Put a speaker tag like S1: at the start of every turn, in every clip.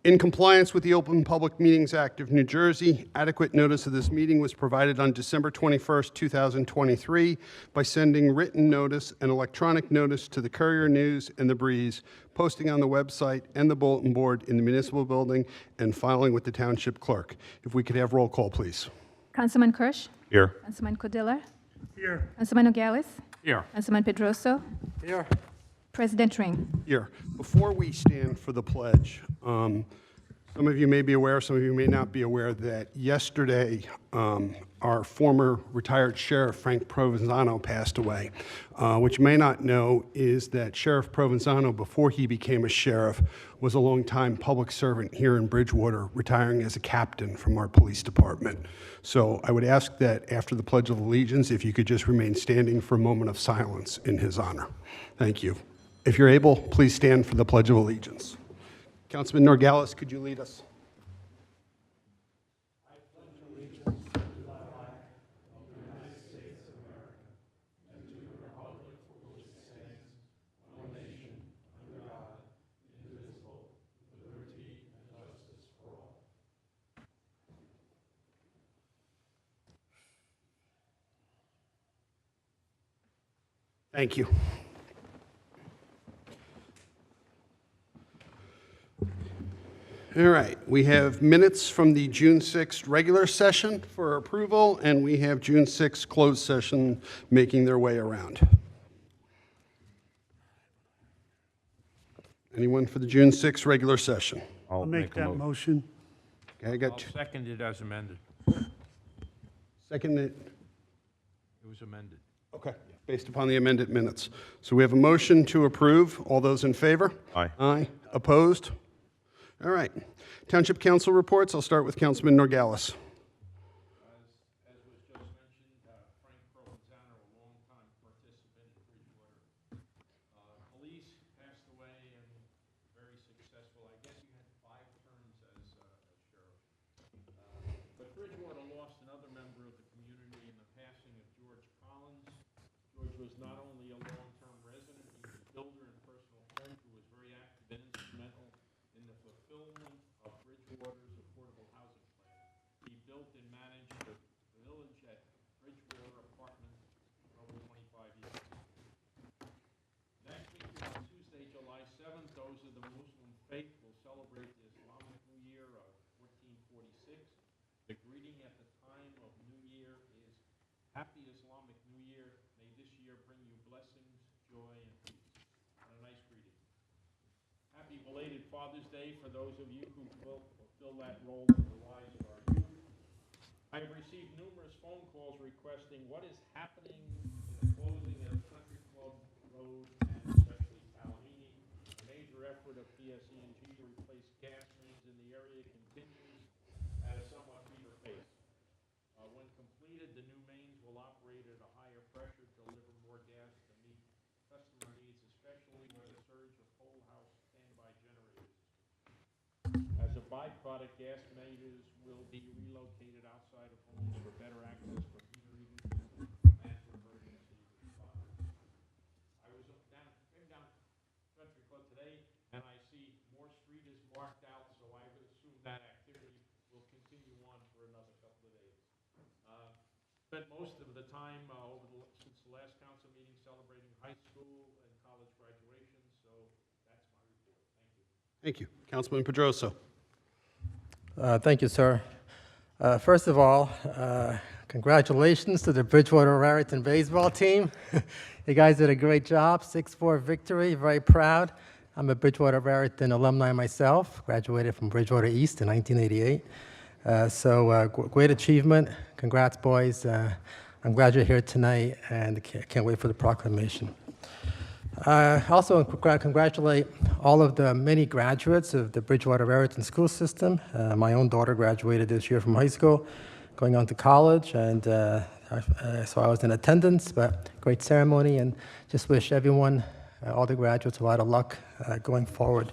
S1: In compliance with the Open Public Meetings Act of New Jersey, adequate notice of this meeting was provided on December 21st, 2023 by sending written notice and electronic notice to the Courier News and the Breeze, posting on the website and the bulletin board in the municipal building, and filing with the township clerk. If we could have roll call, please.
S2: Councilman Kirsch?
S3: Here.
S2: Councilman Codilla?
S4: Here.
S2: Councilman Nogales?
S3: Here.
S2: Councilman Pedroso?
S4: Here.
S2: President Ring?
S1: Here. Before we stand for the pledge, some of you may be aware, some of you may not be aware that yesterday our former retired sheriff, Frank Provenzano, passed away. What you may not know is that Sheriff Provenzano, before he became a sheriff, was a longtime public servant here in Bridgewater, retiring as a captain from our police department. So I would ask that after the Pledge of Allegiance, if you could just remain standing for a moment of silence in his honor. Thank you. If you're able, please stand for the Pledge of Allegiance. Councilman Norgalis, could you lead us?
S4: I pledge allegiance to the flag of the United States of America and to the republic for which it stands, one nation, under God, indivisible, with liberty and justice for all.
S1: Thank you. All right, we have minutes from the June 6th regular session for approval, and we have June 6th closed session making their way around. Anyone for the June 6th regular session?
S4: I'll make that motion.
S1: Okay, I got two.
S3: Second it as amended.
S1: Second it.
S3: It was amended.
S1: Okay, based upon the amended minutes. So we have a motion to approve. All those in favor?
S3: Aye.
S1: Aye. Opposed? All right. Township Council reports. I'll start with Councilman Norgalis.
S3: As was just mentioned, Frank Provenzano, a longtime participant in Bridgewater. Police passed away and very successful. I guess you had 5 terms as sheriff. But Bridgewater lost another member of the community in the passing of George Collins. George was not only a long-term resident, he was a builder and personal friend who was very active and instrumental in the fulfillment of Bridgewater's affordable housing plan. He built and managed the village at Bridgewater Apartments for over 25 years. Next week on Tuesday, July 7th, those of the Muslim faith will celebrate the Islamic New Year of 1446. The greeting at the time of New Year is Happy Islamic New Year. May this year bring you blessings, joy, and peace. And a nice greeting. Happy belated Father's Day for those of you who will fulfill that role in the lives of our youth. I have received numerous phone calls requesting what is happening in the closing of Country Club Road and especially Talamini. A major effort of PSE&G to replace gas mains in the area continues at a somewhat fever pace. When completed, the new mains will operate at a higher pressure to deliver more gas to meet customer needs, especially when a surge of whole house standby generators. As a byproduct, gas meters will be relocated outside of homes for better access for heater reading and for emergency responders. I was came down Country Club today, and I see more street is marked out, so I would assume that activity will continue on for another couple of days. Spent most of the time since the last council meeting celebrating high school and college graduation, so that's my report. Thank you.
S1: Thank you. Councilman Pedroso.
S5: Thank you, sir. First of all, congratulations to the Bridgewater Raritan baseball team. You guys did a great job, 6-4 victory, very proud. I'm a Bridgewater Raritan alumni myself, graduated from Bridgewater East in 1988. Great achievement. Congrats, boys. I'm glad you're here tonight, and can't wait for the proclamation. Also, congratulate all of the many graduates of the Bridgewater Raritan school system. My own daughter graduated this year from high school, going on to college, and so I was in attendance, but great ceremony, and just wish everyone, all the graduates, a lot of luck going forward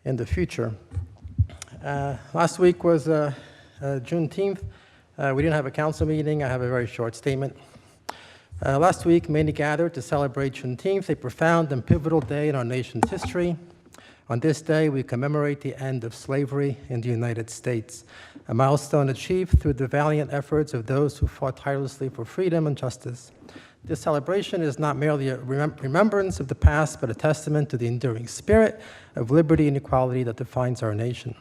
S5: in the future. Last week was Juneteenth. We didn't have a council meeting. I have a very short statement. Last week, many gathered to celebrate Juneteenth, a profound and pivotal day in our nation's history. On this day, we commemorate the end of slavery in the United States, a milestone achieved through the valiant efforts of those who fought tirelessly for freedom and justice. This celebration is not merely a remembrance of the past, but a testament to the enduring spirit of liberty and equality that defines our nation.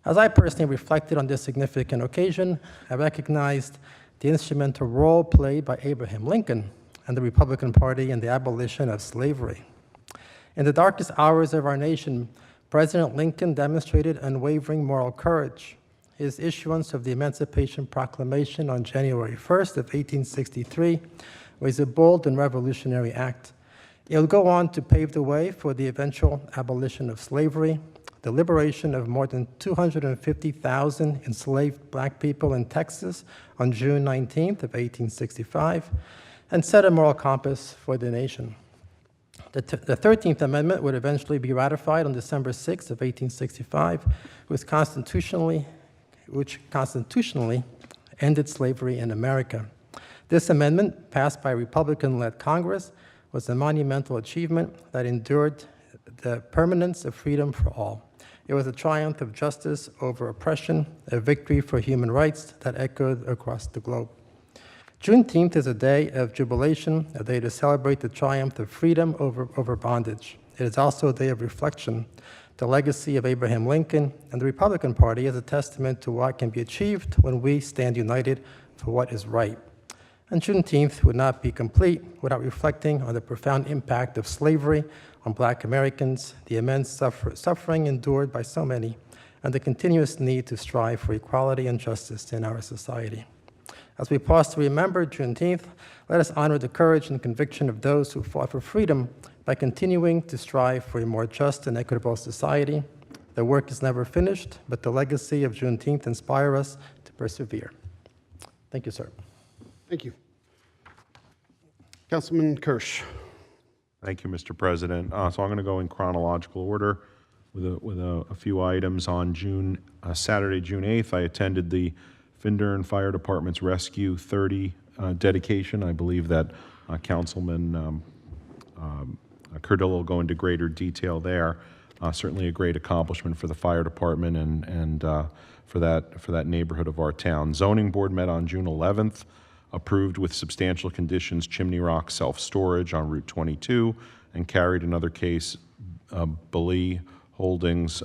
S5: As I personally reflected on this significant occasion, I recognized the instrumental role played by Abraham Lincoln and the Republican Party in the abolition of slavery. In the darkest hours of our nation, President Lincoln demonstrated unwavering moral courage. His issuance of the Emancipation Proclamation on January 1st of 1863 was a bold and revolutionary act. It will go on to pave the way for the eventual abolition of slavery, the liberation of more than 250,000 enslaved black people in Texas on June 19th of 1865, and set a moral compass for the nation. The 13th Amendment would eventually be ratified on December 6th of 1865, which constitutionally ended slavery in America. This amendment, passed by a Republican-led Congress, was a monumental achievement that endured the permanence of freedom for all. It was a triumph of justice over oppression, a victory for human rights that echoed across the globe. Juneteenth is a day of jubilation, a day to celebrate the triumph of freedom over bondage. It is also a day of reflection. The legacy of Abraham Lincoln and the Republican Party is a testament to what can be achieved when we stand united for what is right. And Juneteenth would not be complete without reflecting on the profound impact of slavery on Black Americans, the immense suffering endured by so many, and the continuous need to strive for equality and justice in our society. As we pause to remember Juneteenth, let us honor the courage and conviction of those who fought for freedom by continuing to strive for a more just and equitable society. The work is never finished, but the legacy of Juneteenth inspires us to persevere. Thank you, sir.
S1: Thank you. Councilman Kirsch.
S6: Thank you, Mr. President. So I'm going to go in chronological order with a few items. On Saturday, June 8th, I attended the Findern Fire Department's Rescue 30 dedication. I believe that Councilman Cardillo will go into greater detail there. Certainly a great accomplishment for the fire department and for that neighborhood of our town. Zoning Board met on June 11th, approved with substantial conditions Chimney Rock self-storage on Route 22, and carried another case, Balee Holdings,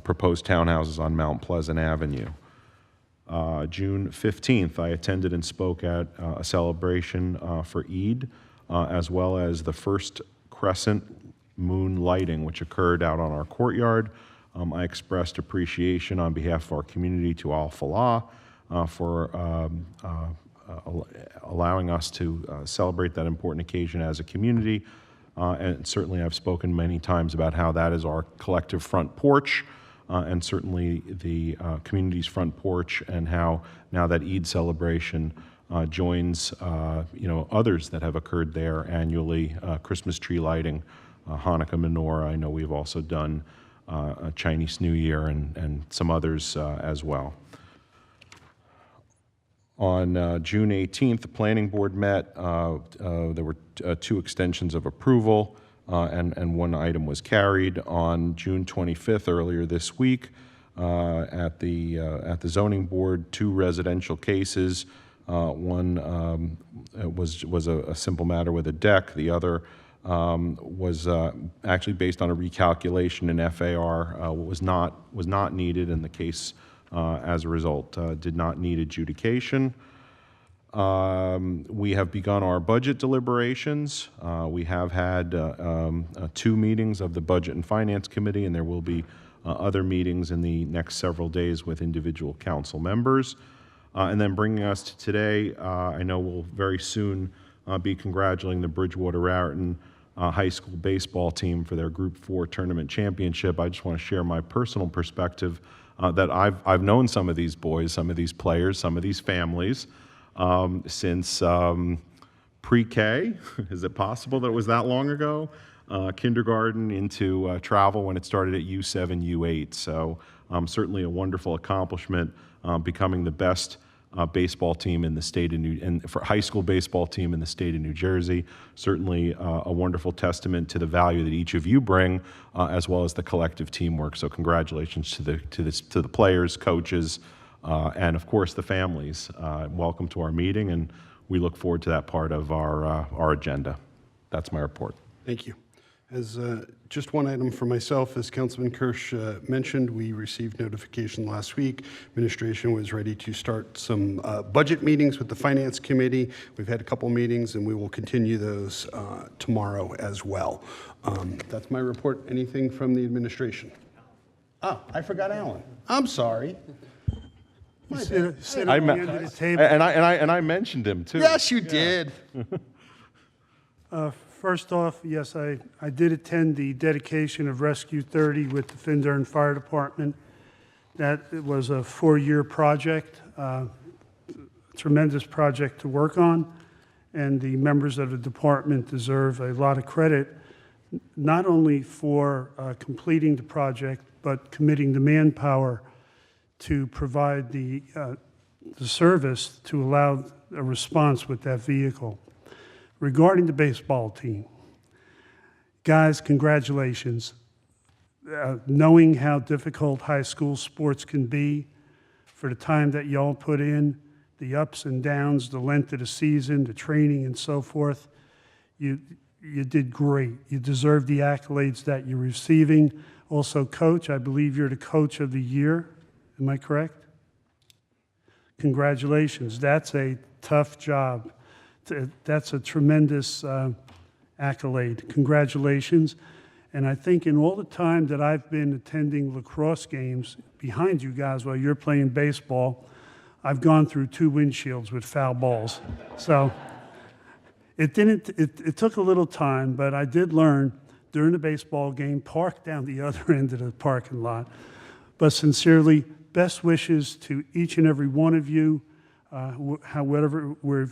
S6: proposed townhouses on Mount Pleasant Avenue. June 15th, I attended and spoke at a celebration for Eid, as well as the first crescent moon lighting, which occurred out on our courtyard. I expressed appreciation on behalf of our community to Al Falah for allowing us to celebrate that important occasion as a community. And certainly I've spoken many times about how that is our collective front porch, and certainly the community's front porch, and how now that Eid celebration joins others that have occurred there annually, Christmas tree lighting, Hanukkah menorah. I know we've also done a Chinese New Year and some others as well. On June 18th, the Planning Board met. There were two extensions of approval, and one item was carried. On June 25th, earlier this week, at the Zoning Board, two residential cases. One was a simple matter with a deck. The other was actually based on a recalculation in FAR, was not needed, and the case, as a result, did not need adjudication. We have begun our budget deliberations. We have had two meetings of the Budget and Finance Committee, and there will be other meetings in the next several days with individual council members. And then bringing us to today, I know we'll very soon be congratulating the Bridgewater-Raritan high school baseball team for their Group 4 tournament championship. I just want to share my personal perspective that I've known some of these boys, some of these players, some of these families since pre-K. Is it possible that it was that long ago? Kindergarten into travel when it started at U7, U8. So certainly a wonderful accomplishment, becoming the best baseball team in the state of and for high school baseball team in the state of New Jersey. Certainly a wonderful testament to the value that each of you bring, as well as the collective teamwork. So congratulations to the players, coaches, and of course the families. Welcome to our meeting, and we look forward to that part of our agenda. That's my report.
S1: Thank you. As just one item for myself, as Councilman Kirsch mentioned, we received notification last week. Administration was ready to start some budget meetings with the Finance Committee. We've had a couple meetings, and we will continue those tomorrow as well. That's my report. Anything from the administration? Oh, I forgot Alan. I'm sorry.
S4: Sit at the end of the table.
S6: And I mentioned him too.
S1: Yes, you did.
S4: First off, yes, I did attend the dedication of Rescue 30 with the Findern Fire Department. That was a 4-year project, tremendous project to work on, and the members of the department deserve a lot of credit, not only for completing the project, but committing the manpower to provide the service to allow a response with that vehicle. Regarding the baseball team, guys, congratulations. Knowing how difficult high school sports can be, for the time that y'all put in, the ups and downs, the length of the season, the training and so forth, you did great. You deserve the accolades that you're receiving. Also, Coach, I believe you're the Coach of the Year. Am I correct? Congratulations. That's a tough job. That's a tremendous accolade. Congratulations. And I think in all the time that I've been attending lacrosse games behind you guys while you're playing baseball, I've gone through 2 windshields with foul balls. So it took a little time, but I did learn during the baseball game, park down the other end of the parking lot. But sincerely, best wishes to each and every one of you, whatever we're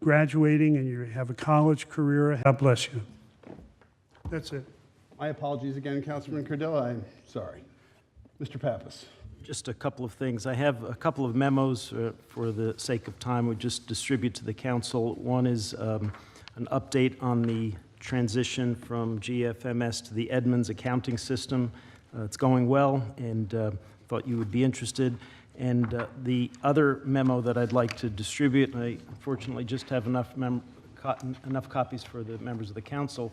S4: graduating and you have a college career. God bless you. That's it.
S1: My apologies again, Councilman Cardilla. I'm sorry. Mr. Pappas.
S3: Just a couple of things. I have a couple of memos for the sake of time we just distribute to the council. One is an update on the transition from GFMS to the Edmunds accounting system. It's going well, and thought you would be interested. And the other memo that I'd like to distribute, and I unfortunately just have enough copies for the members of the council.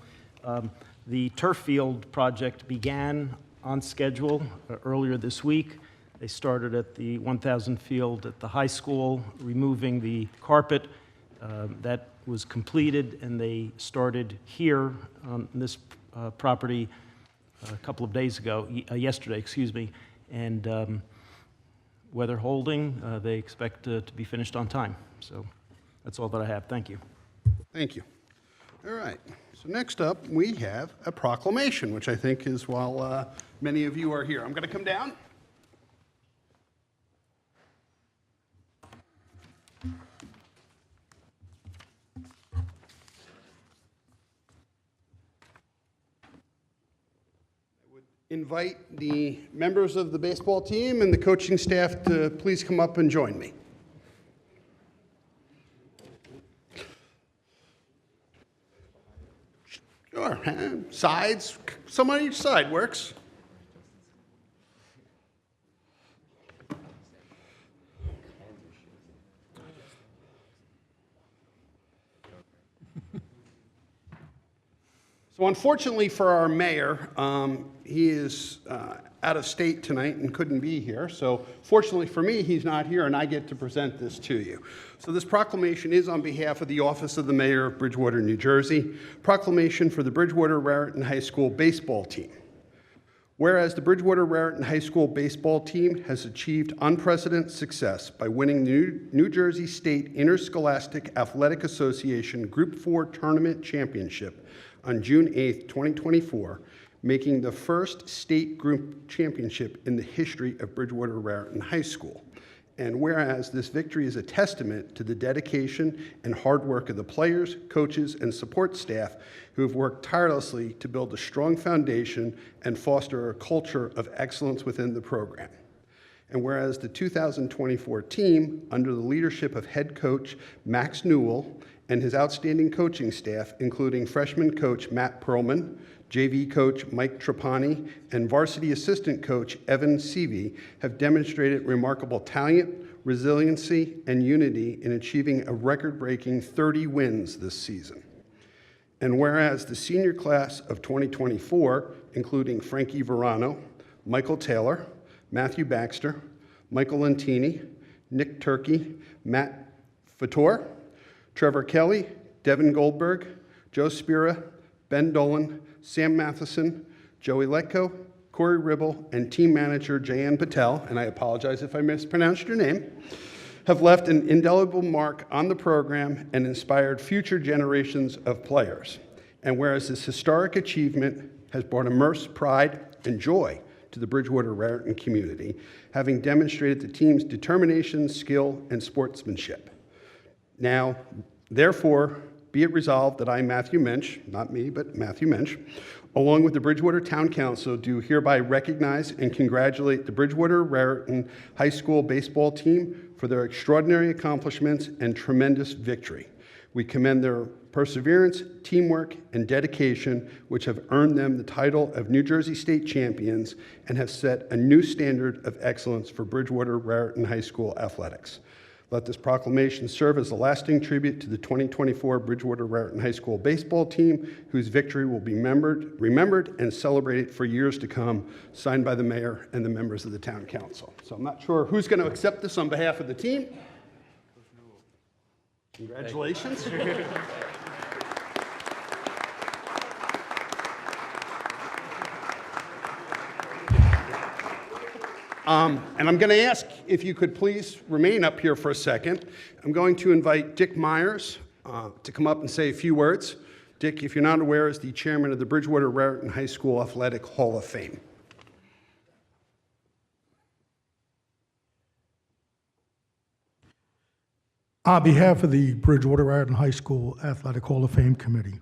S3: The turf field project began on schedule earlier this week. They started at the 1000 field at the high school, removing the carpet. That was completed, and they started here on this property a couple of days ago, yesterday, excuse me, and weather holding, they expect to be finished on time. So that's all that I have. Thank you.
S1: Thank you. All right. So next up, we have a proclamation, which I think is while many of you are here. I'm going to come down. Invite the members of the baseball team and the coaching staff to please come up and join me. Sure, sides, some on each side works. So unfortunately for our mayor, he is out of state tonight and couldn't be here. So fortunately for me, he's not here, and I get to present this to you. So this proclamation is on behalf of the Office of the Mayor of Bridgewater, New Jersey. Proclamation for the Bridgewater Raritan High School baseball team. Whereas the Bridgewater Raritan High School baseball team has achieved unprecedented success by winning the New Jersey State Interscholastic Athletic Association Group 4 Tournament Championship on June 8, 2024, making the first state group championship in the history of Bridgewater Raritan High School. And whereas this victory is a testament to the dedication and hard work of the players, coaches, and support staff who have worked tirelessly to build a strong foundation and foster a culture of excellence within the program. And whereas the 2024 team, under the leadership of head coach Max Newell and his outstanding coaching staff, including freshman coach Matt Perlman, JV coach Mike Trapani, and varsity assistant coach Evan Seavey, have demonstrated remarkable talent, resiliency, and unity in achieving a record-breaking 30 wins this season. And whereas the senior class of 2024, including Frankie Verano, Michael Taylor, Matthew Baxter, Michael Lentini, Nick Turkey, Matt Fator, Trevor Kelly, Devin Goldberg, Joe Spira, Ben Dolan, Sam Matheson, Joey Letko, Corey Ribble, and team manager Jayan Patel, and I apologize if I mispronounced your name, have left an indelible mark on the program and inspired future generations of players. And whereas this historic achievement has brought immense pride and joy to the Bridgewater Raritan community, having demonstrated the team's determination, skill, and sportsmanship. Now, therefore, be it resolved that I, Matthew Mensch, not me, but Matthew Mensch, along with the Bridgewater Town Council, do hereby recognize and congratulate the Bridgewater Raritan High School baseball team for their extraordinary accomplishments and tremendous victory. We commend their perseverance, teamwork, and dedication, which have earned them the title of New Jersey State Champions and have set a new standard of excellence for Bridgewater Raritan High School athletics. Let this proclamation serve as a lasting tribute to the 2024 Bridgewater Raritan High School baseball team, whose victory will be remembered and celebrated for years to come, signed by the mayor and the members of the town council. So I'm not sure who's going to accept this on behalf of the team. Congratulations. And I'm going to ask if you could please remain up here for a second. I'm going to invite Dick Myers to come up and say a few words. Dick, if you're not aware, is the chairman of the Bridgewater Raritan High School Athletic Hall of Fame.
S4: On behalf of the Bridgewater Raritan High School Athletic Hall of Fame Committee,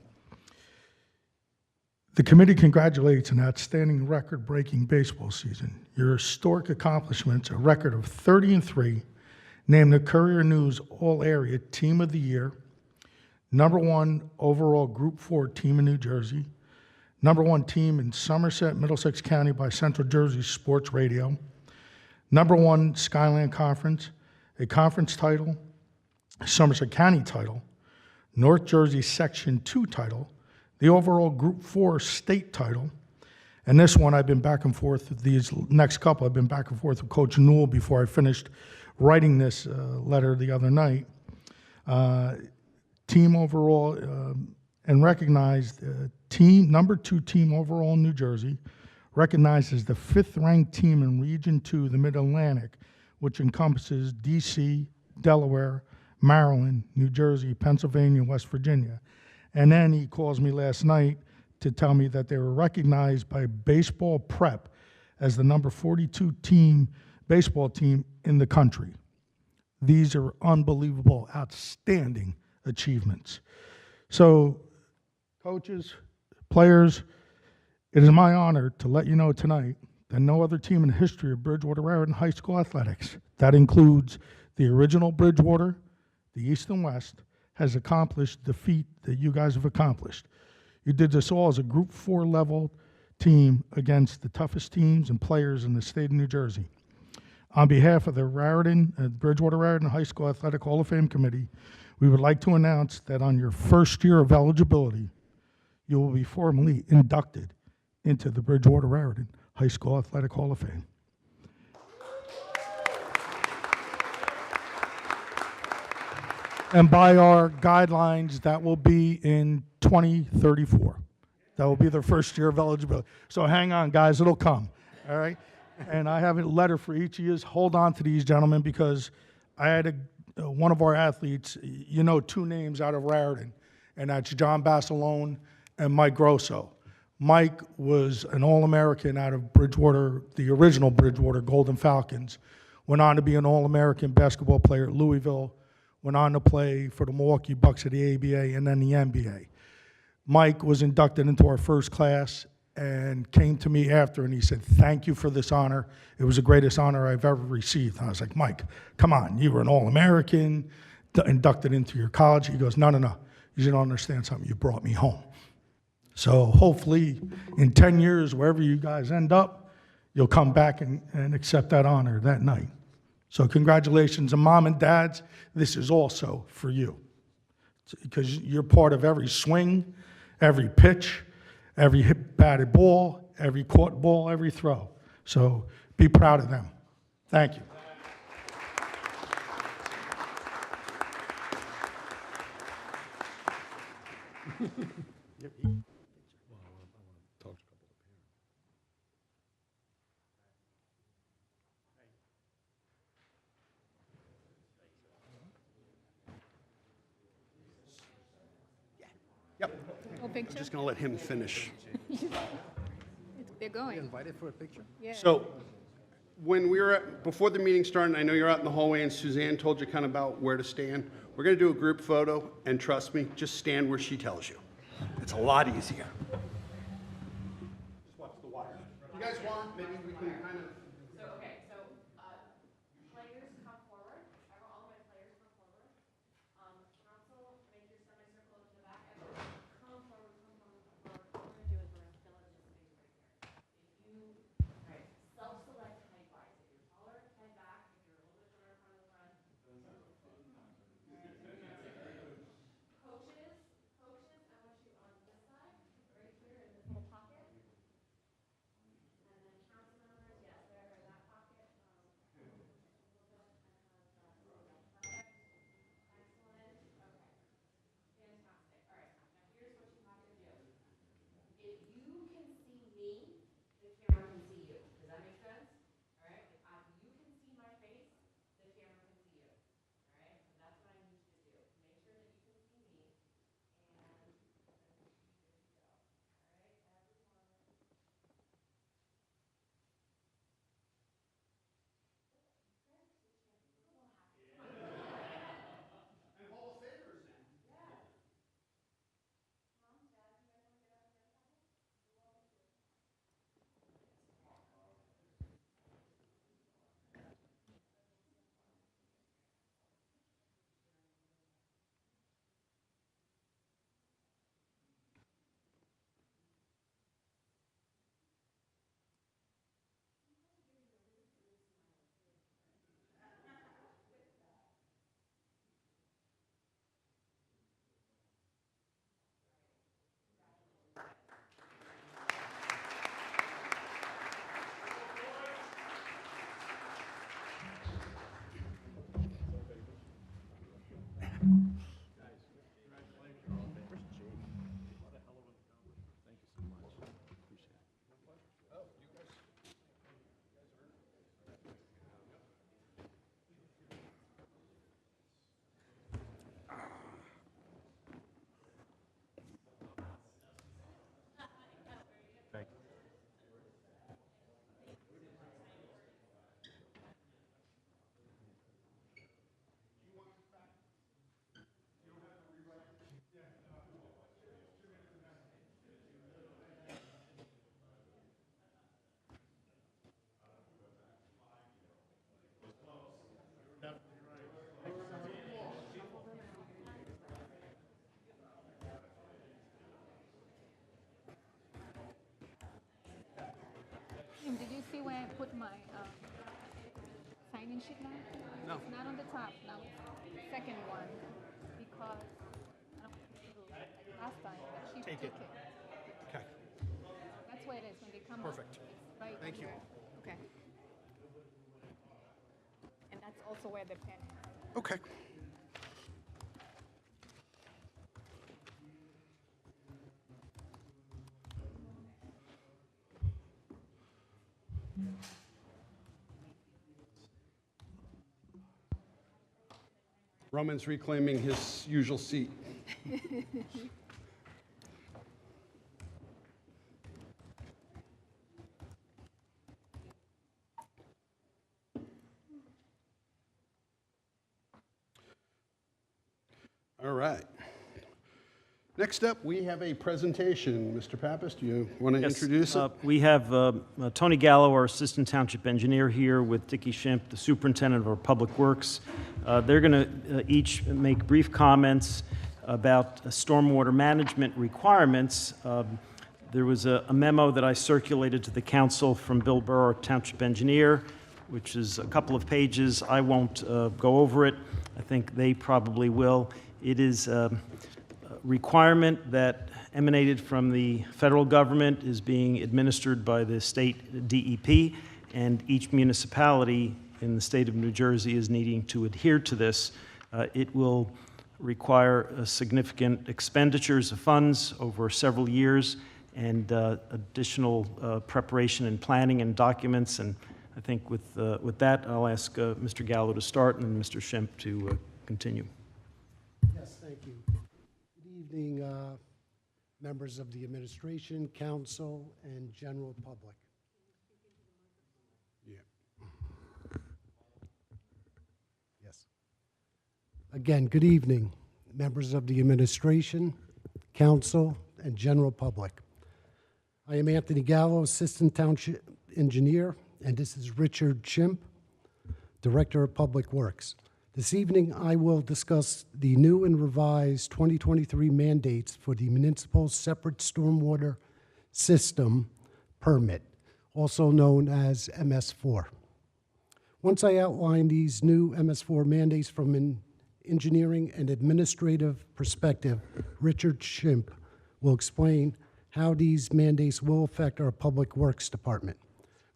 S4: the committee congratulates an outstanding record-breaking baseball season. Your historic accomplishments, a record of 30-3, named the Courier News All-Area Team of the Year, #1 overall Group 4 team in New Jersey, #1 team in Somerset, Middlesex County by Central Jersey Sports Radio, #1 Skyland Conference, a conference title, Somerset County title, North Jersey Section 2 title, the overall Group 4 state title, and this one I've been back and forth, these next couple I've been back and forth with Coach Newell before I finished writing this letter the other night. Team overall, and recognized team, #2 team overall in New Jersey, recognized as the 5th ranked team in Region 2, the Mid-Atlantic, which encompasses DC, Delaware, Maryland, New Jersey, Pennsylvania, West Virginia. And then he calls me last night to tell me that they were recognized by Baseball Prep as the #42 team, baseball team in the country. These are unbelievable, outstanding achievements. So, coaches, players, it is my honor to let you know tonight that no other team in the history of Bridgewater Raritan High School athletics, that includes the original Bridgewater, the East and West, has accomplished the feat that you guys have accomplished. You did this all as a Group 4 level team against the toughest teams and players in the state of New Jersey. On behalf of the Bridgewater Raritan High School Athletic Hall of Fame Committee, we would like to announce that on your first year of eligibility, you will be formally inducted into the Bridgewater Raritan High School Athletic Hall of Fame. And by our guidelines, that will be in 2034. That will be their first year of eligibility. So hang on, guys, it'll come, all right? And I have a letter for each of you. Hold on to these, gentlemen, because I had one of our athletes, you know, 2 names out of Raritan, and that's John Basilone and Mike Grosso. Mike was an All-American out of Bridgewater, the original Bridgewater Golden Falcons, went on to be an All-American basketball player at Louisville, went on to play for the Milwaukee Bucks at the ABA and then the NBA. Mike was inducted into our first class, and came to me after, and he said, "Thank you for this honor. It was the greatest honor I've ever received." And I was like, "Mike, come on, you were an All-American, inducted into your college." He goes, "No, no, no, you don't understand something. You brought me home." So hopefully, in 10 years, wherever you guys end up, you'll come back and accept that honor that night. So congratulations, and mom and dads, this is also for you, because you're part of every swing, every pitch, every hit batted ball, every caught ball, every throw. So be proud of them. Thank you.
S1: Yep,
S2: No
S1: I'm
S2: picture?
S1: just going to let him finish.
S2: They're going.
S5: Invited for a picture?
S2: Yeah.
S1: So when we were before the meeting started, I know you're out in the hallway and Suzanne told you kind of about where to stand. We're going to do a group photo, and trust me, just stand where she tells you. It's a lot easier. Just watch the wire. You guys want, maybe we can kind of.
S7: Players come forward. All of my players come forward. Council, make your semicircle up to the back. Everyone, come forward, come forward, come forward. What we're gonna do is we're gonna fill in this space right here. If you, alright, self-select height wise. If you're taller, head back. If you're a little bit shorter, front of the front. Coaches, I want you on this side, right here in this little pocket. And then council members, yes, they're in that pocket. Excellent. Okay. Fantastic. All right. Now here's what you have to do. If you can see me, the camera can see you. Does that make sense? All right. If you can see my face, the camera can see you. All right. So that's what I need you to do. Make sure that you can see me, and then you should be good to go. All right, everyone.
S2: Tim, did you see where I put my sign-in sheet now? No. It's not on the top, now it's the second one, because I don't think like last time, that she took it.
S1: Okay.
S2: That's where it is, when they come up.
S1: Perfect.
S2: It's right
S1: Thank you.
S2: here. Okay. And that's also where the pen is.
S1: Okay. Roman's reclaiming his usual seat. All right. Next up, we have a presentation. Mr. Pappas, do you want to
S3: Yes,
S1: introduce it?
S3: We have Tony Gallo, our Assistant Township Engineer, here with Dickie Schimpf, the Superintendent of our Public Works. They're going to each make brief comments about stormwater management requirements. There was a memo that I circulated to the council from Bill Burr, our Township Engineer, which is a couple of pages. I won't go over it. I think they probably will. It is requirement that emanated from the federal government, is being administered by the state DEP, and each municipality in the state of New Jersey is needing to adhere to this. It will require significant expenditures of funds over several years and additional preparation and planning and documents. And I think with that, I'll ask Mr. Gallo to start and Mr. Schimpf to continue.
S8: Yes, thank you. Good evening, members of the administration, council, and general public. Yes. Again, good evening, members of the administration, council, and general public. I am Anthony Gallo, Assistant Township Engineer, and this is Richard Schimpf, Director of Public Works. This evening, I will discuss the new and revised 2023 mandates for the municipal separate stormwater system permit, also known as MS4. Once I outline these new MS4 mandates from an engineering and administrative perspective, Richard Schimpf will explain how these mandates will affect our Public Works Department.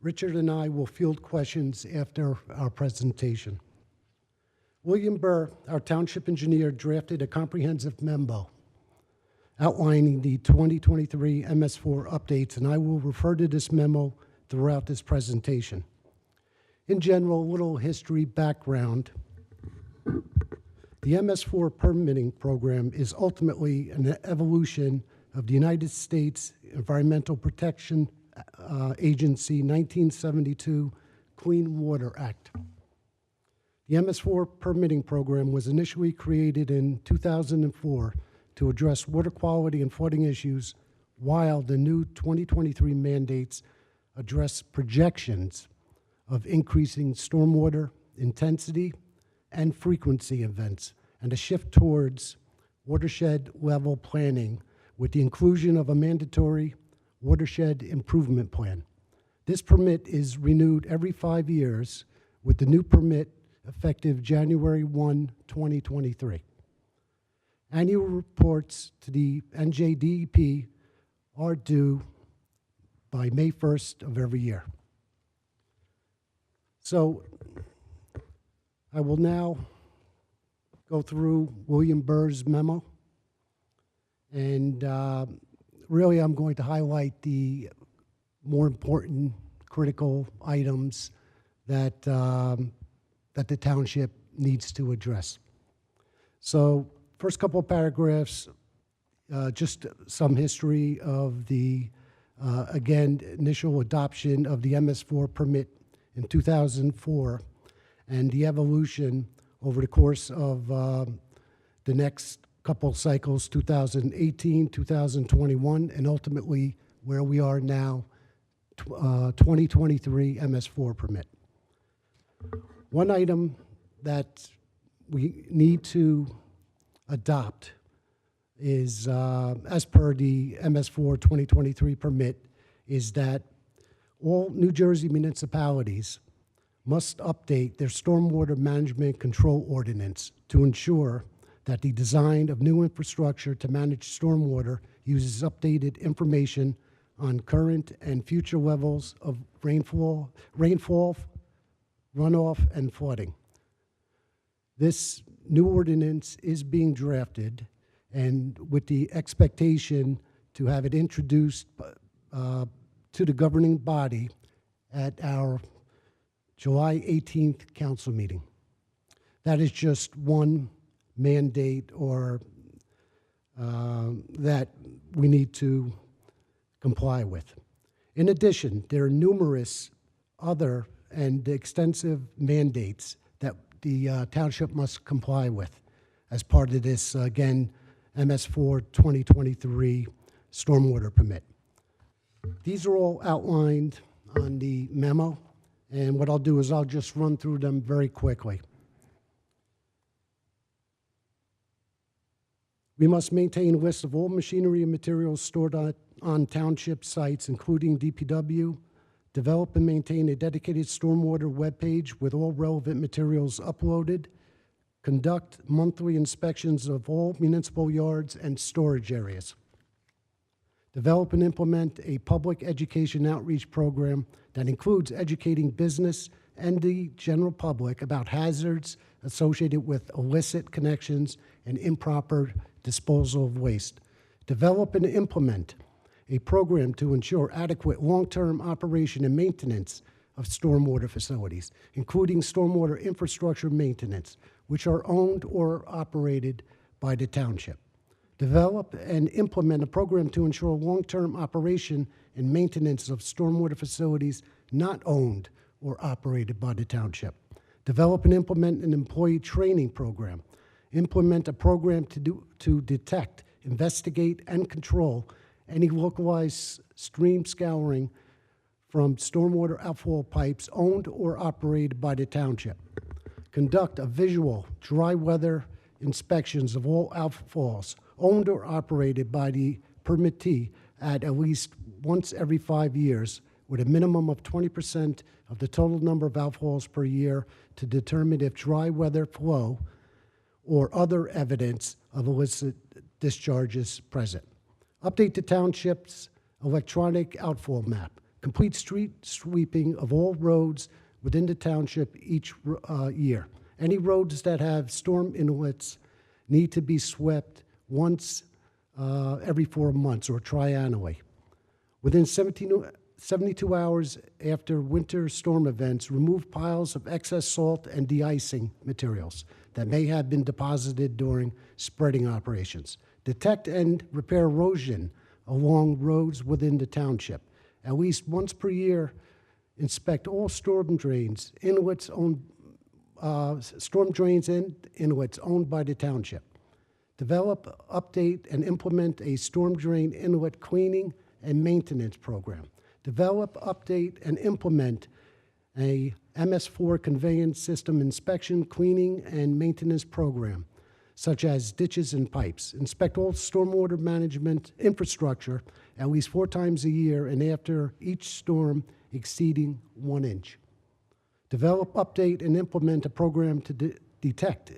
S8: Richard and I will field questions after our presentation. William Burr, our township engineer, drafted a comprehensive memo outlining the 2023 MS4 updates, and I will refer to this memo throughout this presentation. In general, a little history background. The MS4 permitting program is ultimately an evolution of the United States Environmental Protection Agency 1972 Clean Water Act. The MS4 permitting program was initially created in 2004 to address water quality and flooding issues, while the new 2023 mandates address projections of increasing stormwater intensity and frequency events, and a shift towards watershed level planning with the inclusion of a mandatory watershed improvement plan. This permit is renewed every 5 years, with the new permit effective January 1, 2023. Annual reports to the NJDEP are due by May 1st of every year. So I will now go through William Burr's memo, and really I'm going to highlight the more important critical items that that the township needs to address. So first couple of paragraphs, just some history of the, again, initial adoption of the MS4 permit in 2004 and the evolution over the course of the next couple cycles, 2018, 2021, and ultimately where we are now, 2023 MS4 permit. One item that we need to adopt is, as per the MS4 2023 permit, is that all New Jersey municipalities must update their stormwater management control ordinance to ensure that the design of new infrastructure to manage stormwater uses updated information on current and future levels of rainfall, runoff, and flooding. This new ordinance is being drafted, and with the expectation to have it introduced to the governing body at our July 18th council meeting. That is just one mandate or that we need to comply with. In addition, there are numerous other and extensive mandates that the township must comply with as part of this, again, MS4 2023 stormwater permit. These are all outlined on the memo, and what I'll do is I'll just run through them very quickly. We must maintain a list of all machinery and materials stored on township sites, including DPW, develop and maintain a dedicated stormwater webpage with all relevant materials uploaded, conduct monthly inspections of all municipal yards and storage areas, develop and implement a public education outreach program that includes educating business and the general public about hazards associated with illicit connections and improper disposal of waste. Develop and implement a program to ensure adequate long-term operation and maintenance of stormwater facilities, including stormwater infrastructure maintenance, which are owned or operated by the township. Develop and implement a program to ensure long-term operation and maintenance of stormwater facilities not owned or operated by the township. Develop and implement an employee training program. Implement a program to detect, investigate, and control any localized stream scouring from stormwater outfall pipes owned or operated by the township. Conduct a visual dry weather inspections of all outfalls owned or operated by the permittee at least once every 5 years, with a minimum of 20% of the total number of outfalls per year to determine if dry weather flow or other evidence of illicit discharges present. Update the township's electronic outfall map. Complete street sweeping of all roads within the township each year. Any roads that have storm inlets need to be swept once every 4 months or triannually. Within 72 hours after winter storm events, remove piles of excess salt and de-icing materials that may have been deposited during spreading operations. Detect and repair erosion along roads within the township. At least once per year, inspect all storm drains, inlets owned, storm drains and inlets owned by the township. Develop, update, and implement a storm drain inlet cleaning and maintenance program. Develop, update, and implement a MS4 conveyance system inspection, cleaning, and maintenance program, such as ditches and pipes. Inspect all stormwater management infrastructure at least 4 times a year and after each storm exceeding 1 inch. Develop, update, and implement a program to detect,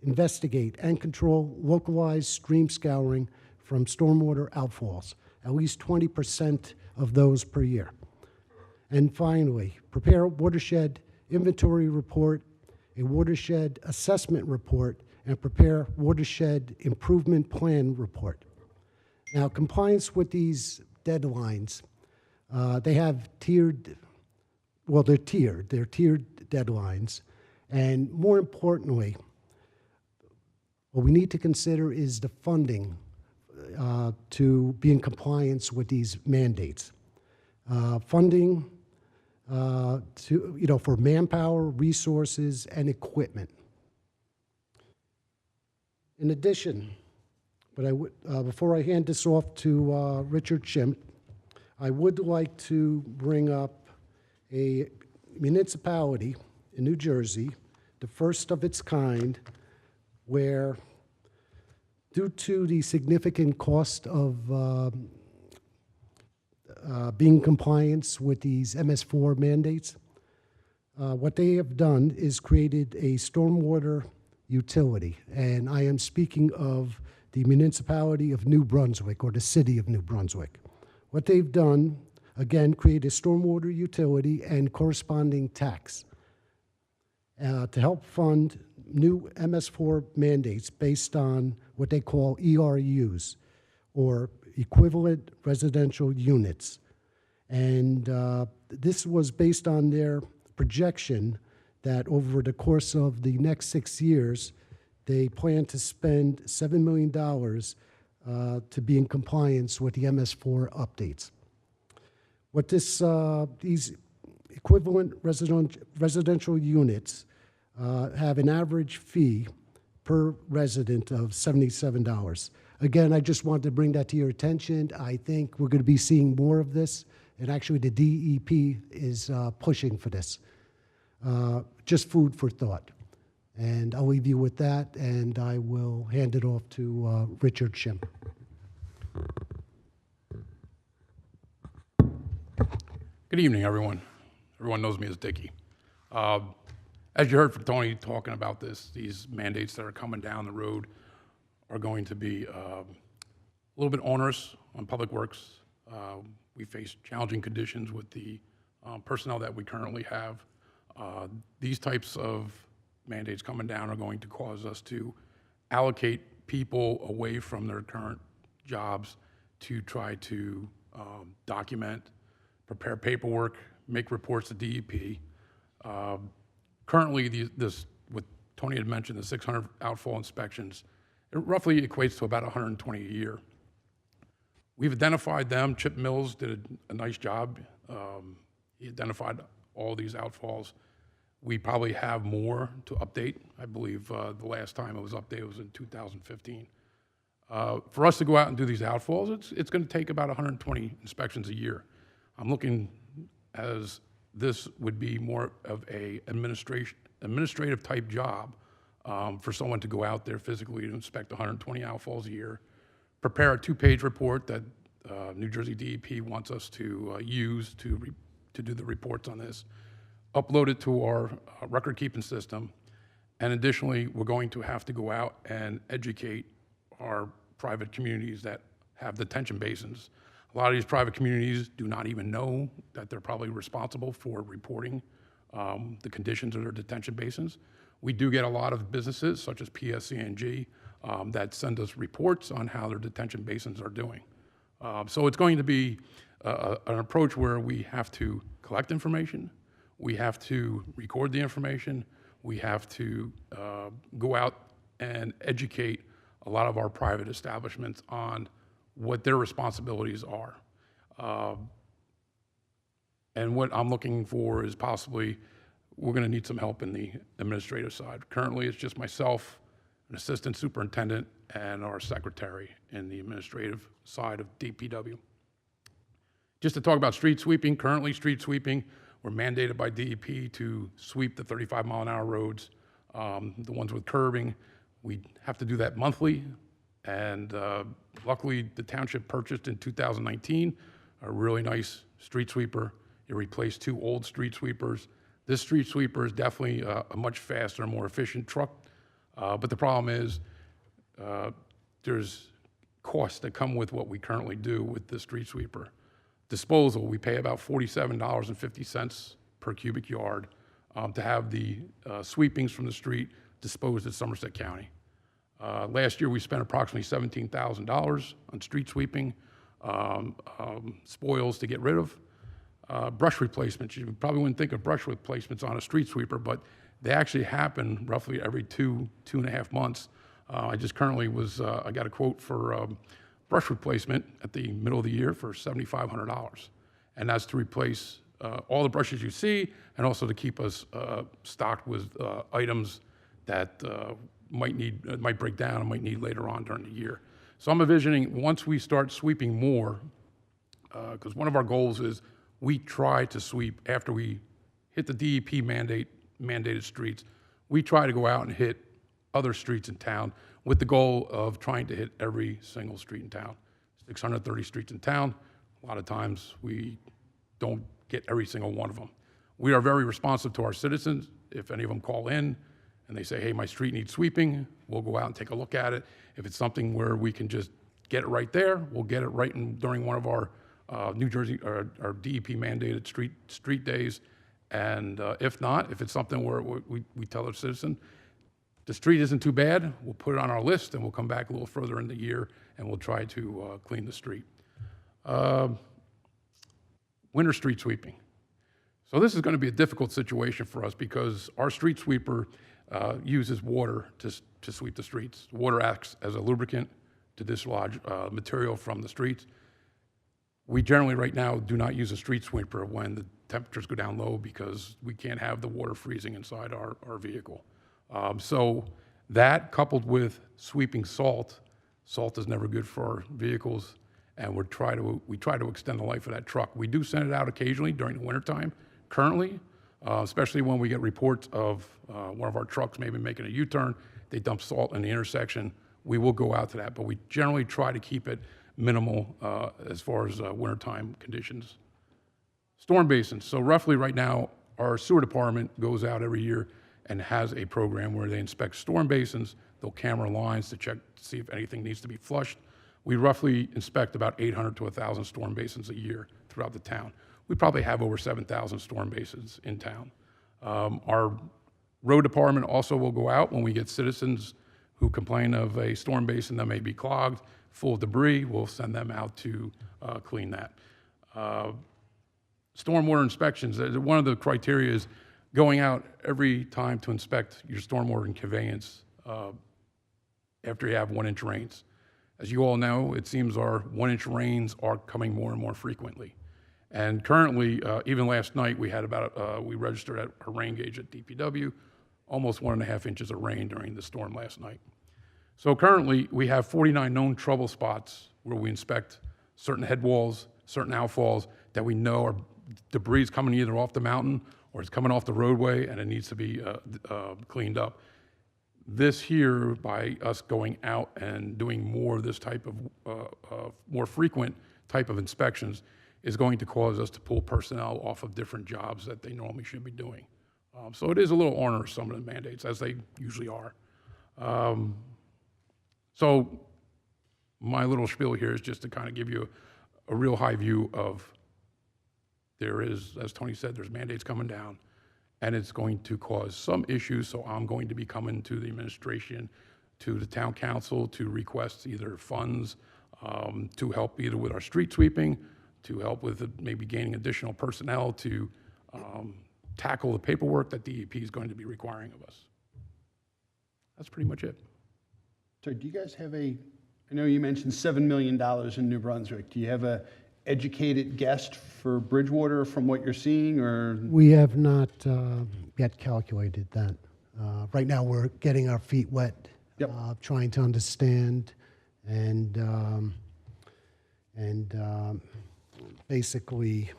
S8: investigate, and control localized stream scouring from stormwater outfalls, at least 20% of those per year. And finally, prepare a watershed inventory report, a watershed assessment report, and prepare watershed improvement plan report. Now, compliance with these deadlines, they have tiered, well, they're tiered deadlines. And more importantly, what we need to consider is the funding to be in compliance with these mandates. Funding for manpower, resources, and equipment. In addition, before I hand this off to Richard Chimp, I would like to bring up a municipality in New Jersey, the first of its kind, where due to the significant cost of being in compliance with these MS4 mandates, what they have done is created a stormwater utility. And I am speaking of the municipality of New Brunswick, or the city of New Brunswick. What they've done, again, create a stormwater utility and corresponding tax to help fund new MS4 mandates based on what they call ERUs, or equivalent residential units. And this was based on their projection that over the course of the next 6 years, they plan to spend $7 million to be in compliance with the MS4 updates. What these equivalent residential units have an average fee per resident of $77. Again, I just wanted to bring that to your attention. I think we're going to be seeing more of this, and actually the DEP is pushing for this. Just food for thought. And I'll leave you with that, and I will hand it off to Richard Shim.
S9: Good evening, everyone. Everyone knows me as Dickie. As you heard from Tony talking about this, these mandates that are coming down the road are going to be a little bit onerous on Public Works. We face challenging conditions with the personnel that we currently have. These types of mandates coming down are going to cause us to allocate people away from their current jobs to try to document, prepare paperwork, make reports to DEP. Currently, what Tony had mentioned, the 600 outfall inspections, it roughly equates to about 120 a year. We've identified them. Chip Mills did a nice job. He identified all these outfalls. We probably have more to update. I believe the last time it was updated was in 2015. For us to go out and do these outfalls, it's going to take about 120 inspections a year. I'm looking as this would be more of a administrative type job for someone to go out there physically to inspect 120 outfalls a year, prepare a 2-page report that New Jersey DEP wants us to use to do the reports on this, upload it to our record-keeping system, and additionally, we're going to have to go out and educate our private communities that have detention basins. A lot of these private communities do not even know that they're probably responsible for reporting the conditions of their detention basins. We do get a lot of businesses, such as PSC&G, that send us reports on how their detention basins are doing. So it's going to be an approach where we have to collect information, we have to record the information, we have to go out and educate a lot of our private establishments on what their responsibilities are. And what I'm looking for is possibly, we're gonna need some help in the administrative side. Currently, it's just myself, an assistant superintendent, and our secretary in the administrative side of DPW. Just to talk about street sweeping, currently street sweeping, we're mandated by DEP to sweep the 35-mile-an-hour roads, the ones with curbing. We have to do that monthly, and luckily the township purchased in 2019 a really nice street sweeper. It replaced 2 old street sweepers. This street sweeper is definitely a much faster, more efficient truck, but the problem is there's costs that come with what we currently do with the street sweeper. Disposal, we pay about $47.50 per cubic yard to have the sweepings from the street disposed at Somerset County. Last year, we spent approximately $17,000 on street sweeping, spoils to get rid of, brush replacements. You probably wouldn't think of brush replacements on a street sweeper, but they actually happen roughly every 2.5 months. I just currently I got a quote for brush replacement at the middle of the year for $7,500. And that's to replace all the brushes you see, and also to keep us stocked with items that might break down and might need later on during the year. So I'm envisioning once we start sweeping more, because one of our goals is we try to sweep after we hit the DEP mandated streets, we try to go out and hit other streets in town with the goal of trying to hit every single street in town. 630 streets in town. A lot of times we don't get every single one of them. We are very responsive to our citizens. If any of them call in and they say, hey, my street needs sweeping, we'll go out and take a look at it. If it's something where we can just get it right there, we'll get it right during one of our New Jersey, our DEP mandated street days. And if not, if it's something where we tell the citizen, the street isn't too bad, we'll put it on our list and we'll come back a little further in the year and we'll try to clean the street. Winter street sweeping. So this is going to be a difficult situation for us because our street sweeper uses water to sweep the streets. Water acts as a lubricant to dislodge material from the streets. We generally right now do not use a street sweeper when the temperatures go down low because we can't have the water freezing inside our vehicle. So that coupled with sweeping salt Salt is never good for our vehicles, and we try to extend the life of that truck. We do send it out occasionally during the wintertime, currently, especially when we get reports of one of our trucks maybe making a U-turn, they dump salt in the intersection. We will go out to that, but we generally try to keep it minimal as far as wintertime conditions. Storm basins. So roughly right now, our sewer department goes out every year and has a program where they inspect storm basins. They'll camera lines to check to see if anything needs to be flushed. We roughly inspect about 800 to 1,000 storm basins a year throughout the town. We probably have over 7,000 storm basins in town. Our road department also will go out when we get citizens who complain of a storm basin that may be clogged, full of debris. We'll send them out to clean that. Stormwater inspections, one of the criteria is going out every time to inspect your stormwater and conveyance after you have 1-inch rains. As you all know, it seems our 1-inch rains are coming more and more frequently. And currently, even last night, we registered at a rain gauge at DPW, almost 1.5 inches of rain during the storm last night. So currently, we have 49 known trouble spots where we inspect certain head walls, certain outfalls that we know are debris is coming either off the mountain or it's coming off the roadway and it needs to be cleaned up. This here, by us going out and doing more of this type of, more frequent type of inspections, is going to cause us to pull personnel off of different jobs that they normally should be doing. So it is a little onerous, some of the mandates, as they usually are. So my little spiel here is just to kind of give you a real high view of there is, as Tony said, there's mandates coming down, and it's going to cause some issues, so I'm going to be coming to the administration, to the town council, to request either funds to help either with our street sweeping, to help with maybe gaining additional personnel to tackle the paperwork that DEP is going to be requiring of us. That's pretty much it.
S1: So do you guys have I know you mentioned $7 million in New Brunswick. Do you have a educated guess for Bridgewater from what you're seeing, or?
S8: We have not yet calculated that. Right now, we're getting our feet wet,
S1: Yep.
S8: trying to understand and basically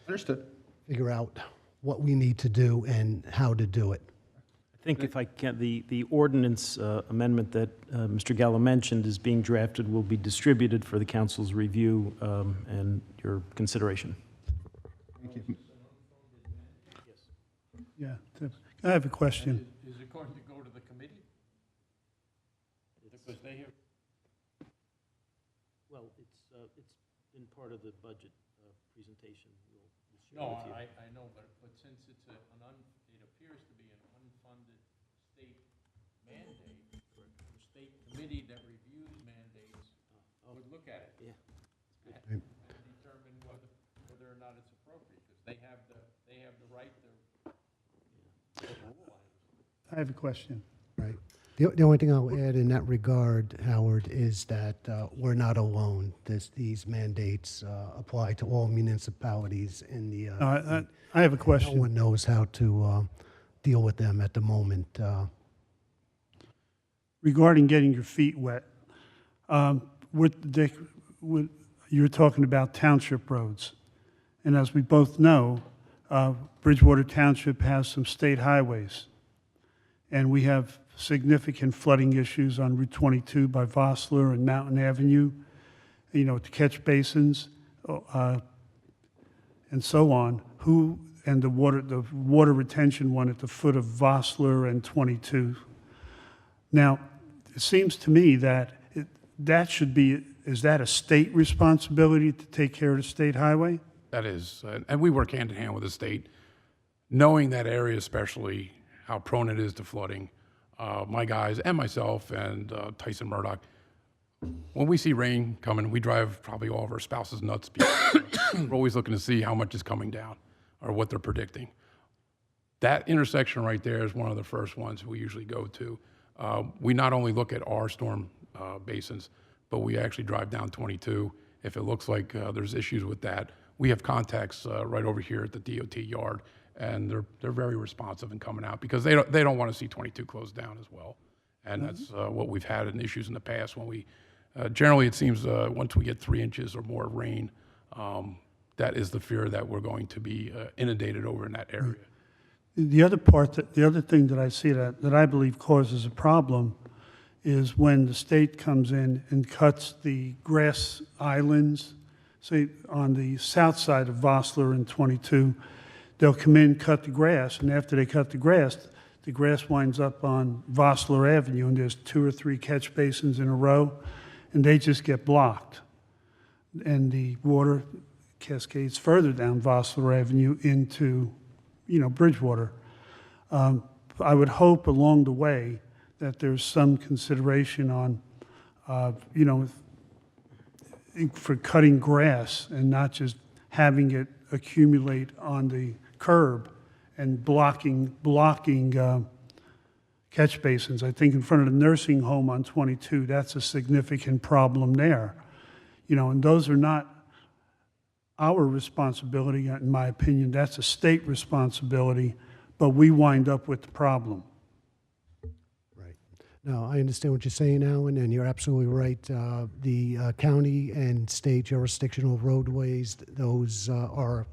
S1: Understood.
S8: figure out what we need to do and how to do it.
S10: I think if I can, the ordinance amendment that Mr. Gallo mentioned is being drafted, will be distributed for the council's review and your consideration.
S1: Thank you.
S4: Yeah, I have a question.
S3: Is it going to go to the committee? Because they have,
S10: Well, it's been part of the budget presentation.
S3: no, I know, but since it's it appears to be an unfunded state mandate, the state committee that reviews mandates would look at it.
S10: Yeah.
S3: And determine whether or not it's appropriate, because they have the right to rule on it.
S4: I have a question.
S8: Right. The only thing I'll add in that regard, Howard, is that we're not alone. These mandates apply to all municipalities in the.
S4: I have a
S8: No
S4: question.
S8: one knows how to deal with them at the moment.
S4: Regarding getting your feet wet, you're talking about township roads. And as we both know, Bridgewater Township has some state highways. And we have significant flooding issues on Route 22 by Vossler and Mountain Avenue, to catch basins and so on. And the water retention one at the foot of Vossler and 22. Now, it seems to me that is that a state responsibility to take care of the state highway?
S9: That is, and we work hand in hand with the state, knowing that area especially, how prone it is to flooding. My guys and myself and Tyson Murdoch, when we see rain coming, we drive probably all of our spouses nuts because we're always looking to see how much is coming down or what they're predicting. That intersection right there is one of the first ones we usually go to. We not only look at our storm basins, but we actually drive down 22. If it looks like there's issues with that, we have contacts right over here at the DOT yard, and they're very responsive in coming out because they don't want to see 22 closed down as well. And that's what we've had in issues in the past when we Generally, it seems once we get 3 inches or more of rain, that is the fear that we're going to be inundated over in that area.
S4: The other part, the other thing that I see that I believe causes a problem is when the state comes in and cuts the grass islands, say on the south side of Vossler and 22, they'll come in, cut the grass, and after they cut the grass winds up on Vossler Avenue, and there's 2 or 3 catch basins in a row, and they just get blocked. And the water cascades further down Vossler Avenue into, Bridgewater. I would hope along the way that there's some consideration on, for cutting grass and not just having it accumulate on the curb and blocking catch basins. I think in front of the nursing home on 22, that's a significant problem there. And those are not our responsibility, in my opinion. That's a state responsibility, but we wind up with the problem.
S8: Right. No, I understand what you're saying, Alan, and you're absolutely right. The county and state jurisdictional roadways, those are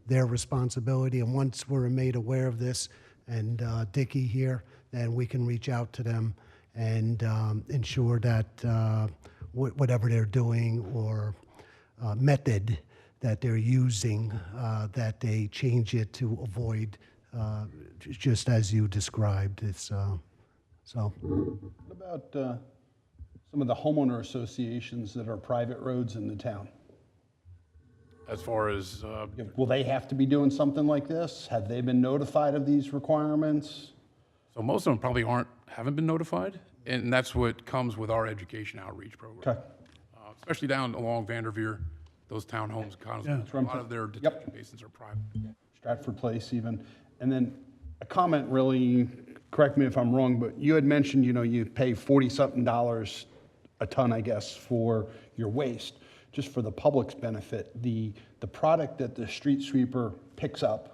S8: their responsibility. And once we're made aware of this, and Dickie here, then we can reach out to them and ensure that whatever they're doing or method that they're using, that they change it to avoid, just as you described. It's so.
S1: What about some of the homeowner associations that are private roads in the town?
S9: As far as,
S1: Will they have to be doing something like this? Have they been notified of these requirements?
S9: so most of them probably haven't been notified, and that's what comes with our education outreach program.
S1: Okay.
S9: Especially down along Vanderveer, those townhomes, condos, a lot of their detention basins are private.
S1: Stratford Place even. And then a comment really, correct me if I'm wrong, but you had mentioned, you pay $40-something a ton, I guess, for your waste. Just for the public's benefit, the product that the street sweeper picks up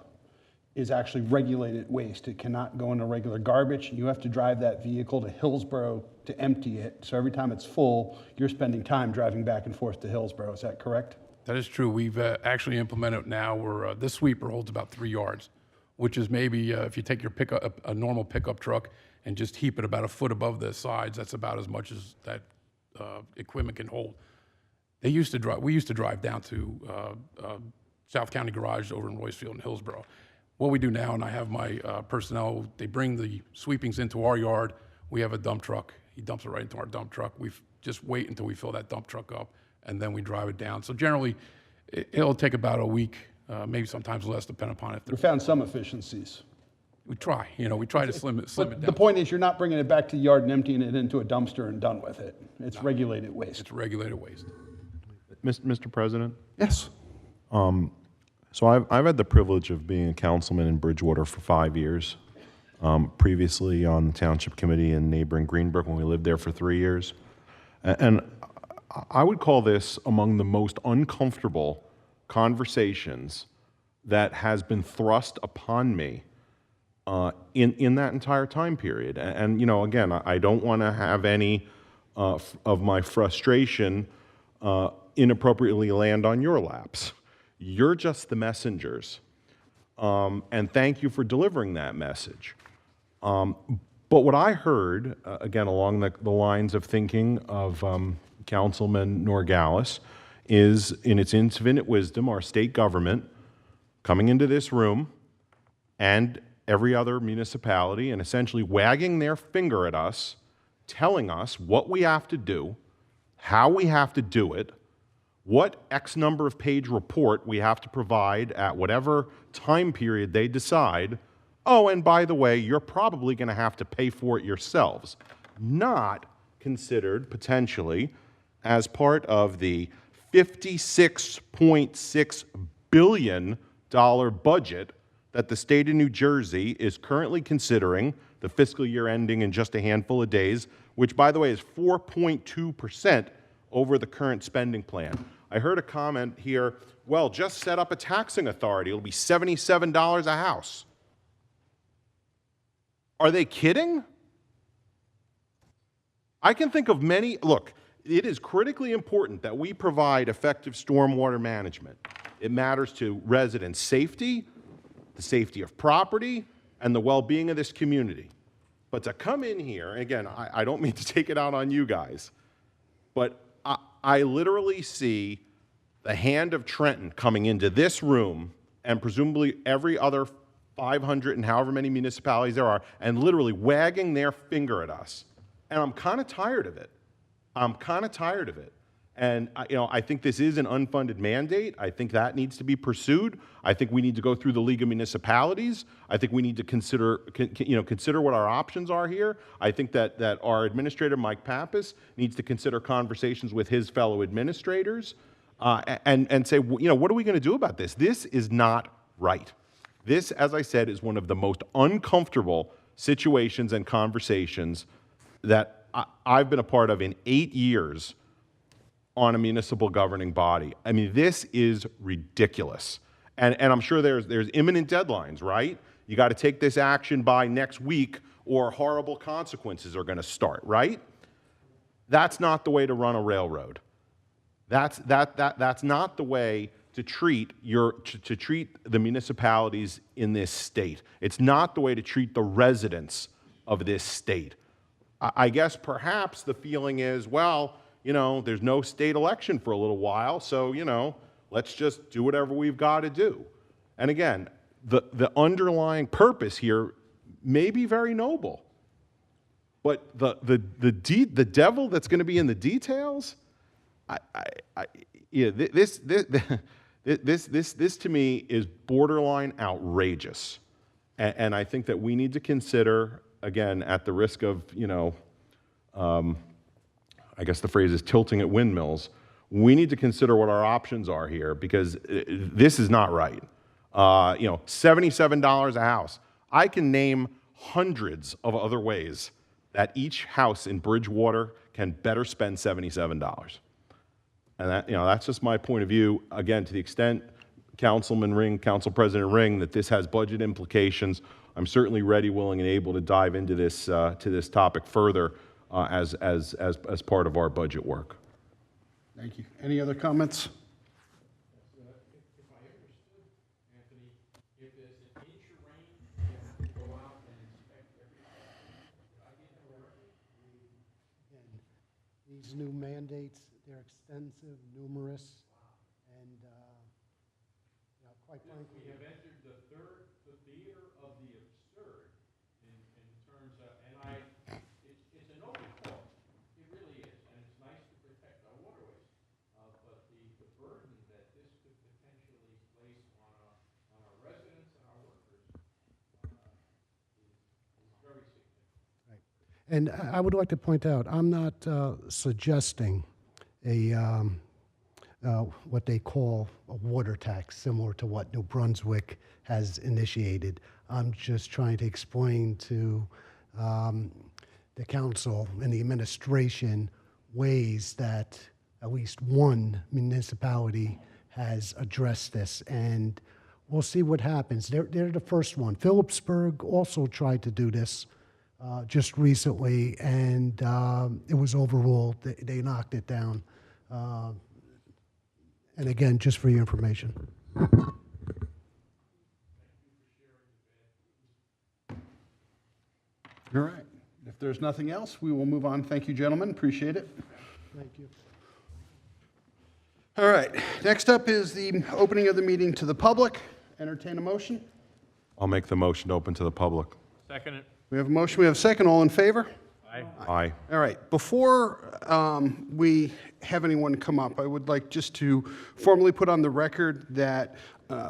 S1: is actually regulated waste. It cannot go into regular garbage. You have to drive that vehicle to Hillsborough to empty it. So every time it's full, you're spending time driving back and forth to Hillsborough. Is that correct?
S9: That is true. We've actually implemented now where this sweeper holds about 3 yards, which is maybe if you take your a normal pickup truck and just heap it about a foot above the sides, that's about as much as that equipment can hold. We used to drive down to South County Garage over in Roycefield and Hillsborough. What we do now, and I have my personnel, they bring the sweepings into our yard. We have a dump truck. He dumps it right into our dump truck. We just wait until we fill that dump truck up, and then we drive it down. So generally, it'll take about a week, maybe sometimes less, depending upon if
S1: We found some efficiencies.
S9: we try. We try to slim it down.
S1: The point is, you're not bringing it back to the yard and emptying it into a dumpster and done with it. It's regulated waste.
S9: It's regulated waste.
S6: Mr. President?
S1: Yes.
S6: So I've had the privilege of being a councilman in Bridgewater for 5 years, previously on the Township Committee in neighboring Greenbrook when we lived there for 3 years. And I would call this among the most uncomfortable conversations that has been thrust upon me in that entire time period. And again, I don't want to have any of my frustration inappropriately land on your laps. You're just the messengers. And thank you for delivering that message. But what I heard, again, along the lines of thinking of Councilman Norgalis, is in its infinite wisdom, our state government coming into this room and every other municipality and essentially wagging their finger at us, telling us what we have to do, how we have to do it, what X number of page report we have to provide at whatever time period they decide. Oh, and by the way, you're probably going to have to pay for it yourselves. Not considered potentially as part of the $56.6 billion budget that the state of New Jersey is currently considering, the fiscal year ending in just a handful of days, which, by the way, is 4.2% over the current spending plan. I heard a comment here, well, just set up a taxing authority. It'll be $77 a house. Are they kidding? I can think of many, look, it is critically important that we provide effective stormwater management. It matters to residents' safety, the safety of property, and the well-being of this community. But to come in here, and again, I don't mean to take it out on you guys, but I literally see the hand of Trenton coming into this room and presumably every other 500 and however many municipalities there are, and literally wagging their finger at us. And I'm kind of tired of it. I'm kind of tired of it. And I think this is an unfunded mandate. I think that needs to be pursued. I think we need to go through the League of Municipalities. I think we need to consider what our options are here. I think that our administrator, Mike Pappas, needs to consider conversations with his fellow administrators and say, what are we going to do about this? This is not right. This, as I said, is one of the most uncomfortable situations and conversations that I've been a part of in 8 years on a municipal governing body. I mean, this is ridiculous. And I'm sure there's imminent deadlines, right? You got to take this action by next week or horrible consequences are going to start, right? That's not the way to run a railroad. That's not the way to treat the municipalities in this state. It's not the way to treat the residents of this state. I guess perhaps the feeling is, well, there's no state election for a little while, so, let's just do whatever we've got to do. And again, the underlying purpose here may be very noble, but the devil that's going to be in the details, this to me is borderline outrageous. And I think that we need to consider, again, at the risk of, I guess the phrase is tilting at windmills, we need to consider what our options are here because this is not right. $77 a house. I can name hundreds of other ways that each house in Bridgewater can better spend $77. And that's just my point of view. Again, to the extent Councilman Ring, Council President Ring, that this has budget implications, I'm certainly ready, willing, and able to dive into this topic further as part of our budget work.
S1: Thank you. Any other comments?
S3: If I understood, Anthony, if there's an inch of rain, you have to go out and inspect everything. Did I get that correctly?
S8: These new mandates, they're extensive, numerous, and quite frankly,
S3: We have entered the theater of the absurd in terms of, it's a noble cause. It really is, and it's nice to protect our waterways. But the burden that this could potentially place on our residents and our workers is very significant.
S8: right. And I would like to point out, I'm not suggesting what they call a water tax, similar to what New Brunswick has initiated. I'm just trying to explain to the council and the administration ways that at least one municipality has addressed this, and we'll see what happens. They're the first one. Phillipsburg also tried to do this just recently, and it was overruled. They knocked it down. And again, just for your information.
S1: All right. If there's nothing else, we will move on. Thank you, gentlemen. Appreciate it.
S8: Thank you.
S1: All right. Next up is the opening of the meeting to the public. Entertain a motion.
S6: I'll make the motion to open to the public.
S3: Second it.
S1: We have a motion. We have a second. All in favor?
S3: Aye.
S6: Aye.
S1: All right. Before we have anyone come up, I would like just to formally put on the record that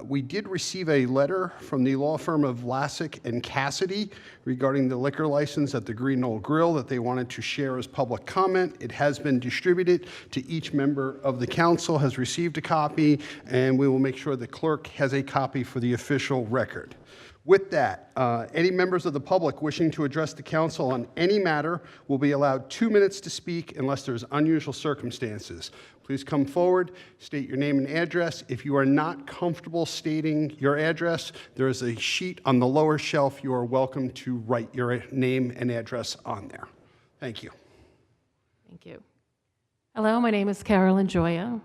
S1: we did receive a letter from the law firm of Lassick and Cassidy regarding the liquor license at the Green Knoll Grill that they wanted to share as public comment. It has been distributed to each member of the council, has received a copy, and we will make sure the clerk has a copy for the official record. With that, any members of the public wishing to address the council on any matter will be allowed 2 minutes to speak unless there's unusual circumstances. Please come forward, state your name and address. If you are not comfortable stating your address, there is a sheet on the lower shelf. You are welcome to write your name and address on there. Thank you.
S11: Thank you. Hello, my name is Carolyn Joya.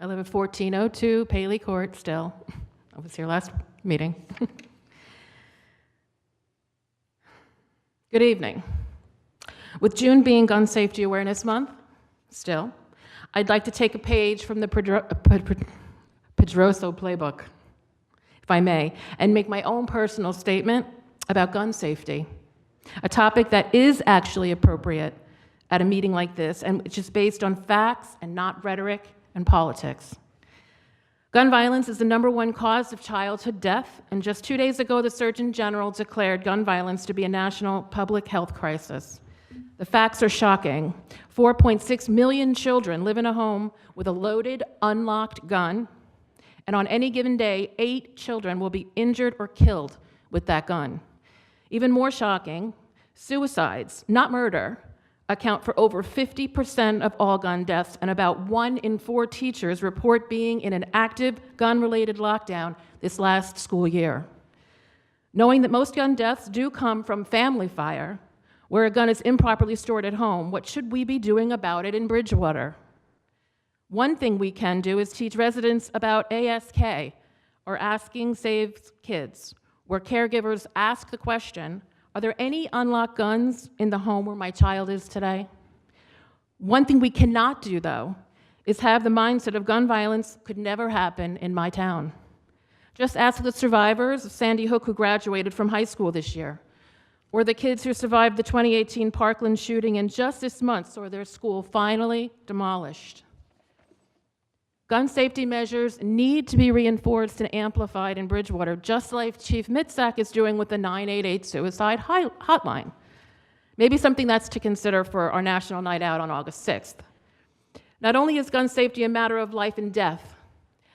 S11: I live at 1402 Paley Court still. I was here last meeting. Good evening. With June being Gun Safety Awareness Month, still, I'd like to take a page from the Pedroso playbook, if I may, and make my own personal statement about gun safety, a topic that is actually appropriate at a meeting like this, and which is based on facts and not rhetoric and politics. Gun violence is the #1 cause of childhood death, and just 2 days ago, the Surgeon General declared gun violence to be a national public health crisis. The facts are shocking. 4.6 million children live in a home with a loaded, unlocked gun, and on any given day, 8 children will be injured or killed with that gun. Even more shocking, suicides, not murder, account for over 50% of all gun deaths, and about 1 in 4 teachers report being in an active gun-related lockdown this last school year. Knowing that most gun deaths do come from family fire, where a gun is improperly stored at home, what should we be doing about it in Bridgewater? One thing we can do is teach residents about ASK, or Asking Saves Kids, where caregivers ask the question, are there any unlocked guns in the home where my child is today? One thing we cannot do, though, is have the mindset of gun violence could never happen in my town. Just ask the survivors of Sandy Hook who graduated from high school this year, or the kids who survived the 2018 Parkland shooting and just this month saw their school finally demolished. Gun safety measures need to be reinforced and amplified in Bridgewater, just like Chief Mitzak is doing with the 988 suicide hotline. Maybe something that's to consider for our National Night Out on August 6th. Not only is gun safety a matter of life and death,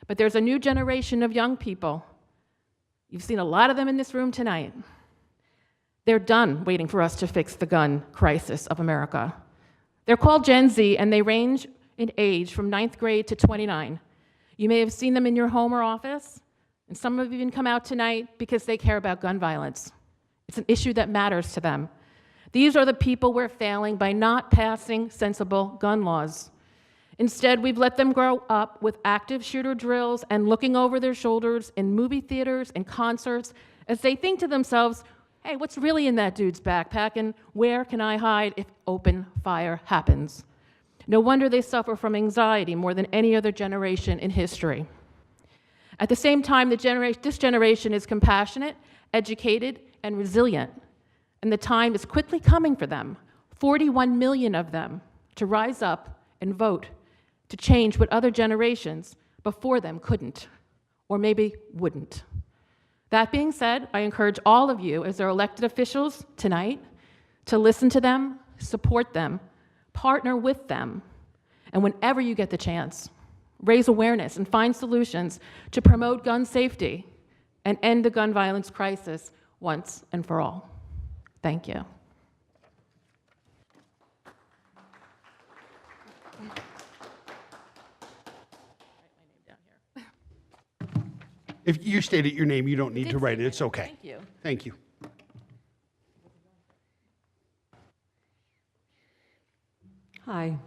S11: but there's a new generation of young people. You've seen a lot of them in this room tonight. They're done waiting for us to fix the gun crisis of America. They're called Gen Z, and they range in age from 9th grade to 29. You may have seen them in your home or office, and some have even come out tonight because they care about gun violence. It's an issue that matters to them. These are the people we're failing by not passing sensible gun laws. Instead, we've let them grow up with active shooter drills and looking over their shoulders in movie theaters and concerts as they think to themselves, hey, what's really in that dude's backpack, and where can I hide if open fire happens? No wonder they suffer from anxiety more than any other generation in history. At the same time, this generation is compassionate, educated, and resilient, and the time is quickly coming for them, 41 million of them, to rise up and vote to change what other generations before them couldn't, or maybe wouldn't. That being said, I encourage all of you, as their elected officials tonight, to listen to them, support them, partner with them, and whenever you get the chance, raise awareness and find solutions to promote gun safety and end the gun violence crisis once and for all. Thank you.
S1: If you stated your name, you don't need to write it. It's okay.
S11: Thank you.
S1: Thank you.
S12: Hi.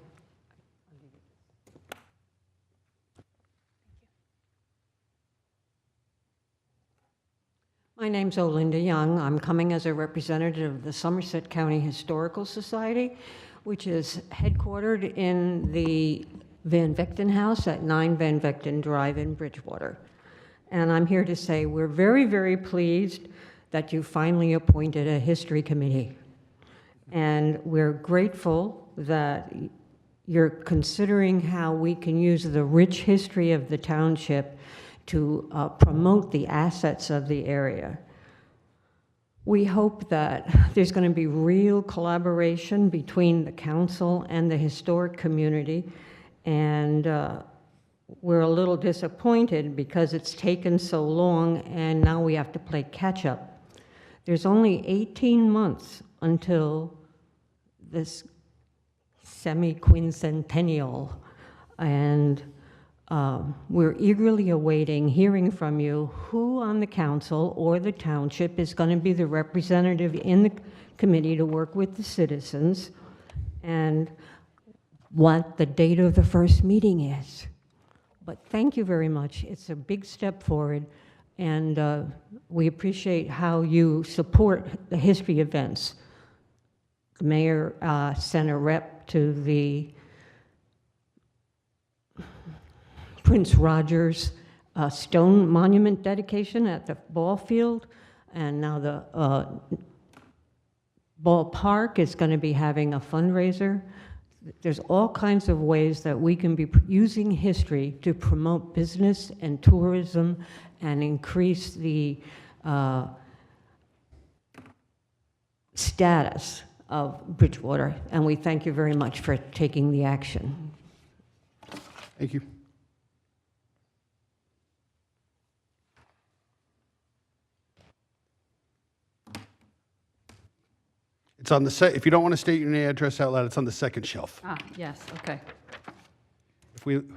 S12: My name's Olinda Young. I'm coming as a representative of the Somerset County Historical Society, which is headquartered in the Van Vechten House at 9 Van Vechten Drive in Bridgewater. And I'm here to say we're very, very pleased that you finally appointed a history committee. And we're grateful that you're considering how we can use the rich history of the township to promote the assets of the area. We hope that there's going to be real collaboration between the council and the historic community, and we're a little disappointed because it's taken so long and now we have to play catch up. There's only 18 months until this semi-quincentennial, and we're eagerly awaiting hearing from you who on the council or the township is going to be the representative in the committee to work with the citizens. And what the date of the first meeting is. But thank you very much. It's a big step forward, and we appreciate how you support the history events. The mayor sent a rep to the Prince Rogers Stone Monument dedication at the ball field, and now the ballpark is going to be having a fundraiser. There's all kinds of ways that we can be using history to promote business and tourism and increase the status of Bridgewater. And we thank you very much for taking the action.
S1: Thank you. It's on the if you don't want to state your name and address out loud, it's on the second shelf.
S13: Ah, yes, okay.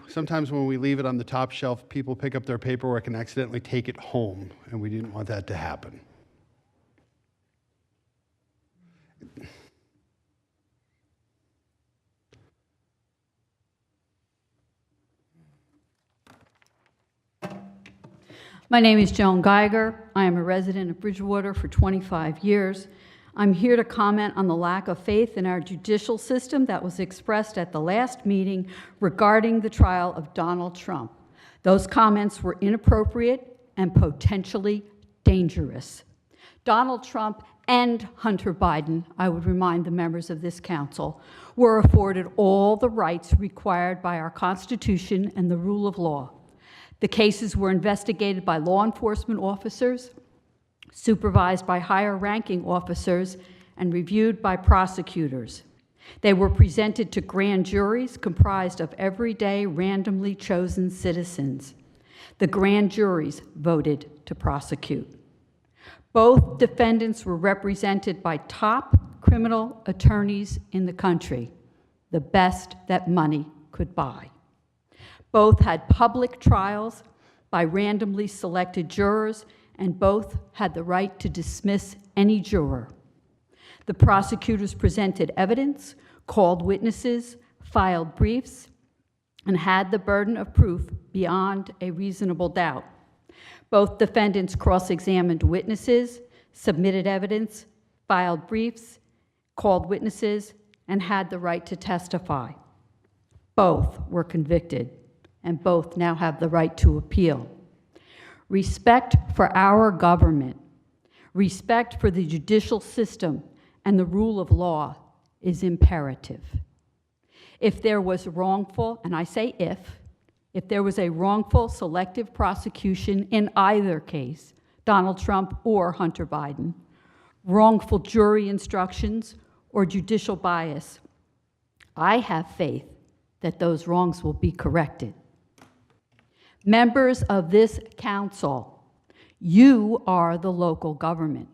S1: Sometimes when we leave it on the top shelf, people pick up their paperwork and accidentally take it home, and we didn't want that to happen.
S13: My name is Joan Geiger. I am a resident of Bridgewater for 25 years. I'm here to comment on the lack of faith in our judicial system that was expressed at the last meeting regarding the trial of Donald Trump. Those comments were inappropriate and potentially dangerous. Donald Trump and Hunter Biden, I would remind the members of this council, were afforded all the rights required by our Constitution and the rule of law. The cases were investigated by law enforcement officers, supervised by higher-ranking officers, and reviewed by prosecutors. They were presented to grand juries comprised of everyday, randomly chosen citizens. The grand juries voted to prosecute. Both defendants were represented by top criminal attorneys in the country, the best that money could buy. Both had public trials by randomly selected jurors, and both had the right to dismiss any juror. The prosecutors presented evidence, called witnesses, filed briefs, and had the burden of proof beyond a reasonable doubt. Both defendants cross-examined witnesses, submitted evidence, filed briefs, called witnesses, and had the right to testify. Both were convicted, and both now have the right to appeal. Respect for our government, respect for the judicial system and the rule of law is imperative. If there was wrongful, and I say if there was a wrongful selective prosecution in either case, Donald Trump or Hunter Biden, wrongful jury instructions or judicial bias, I have faith that those wrongs will be corrected. Members of this council, you are the local government,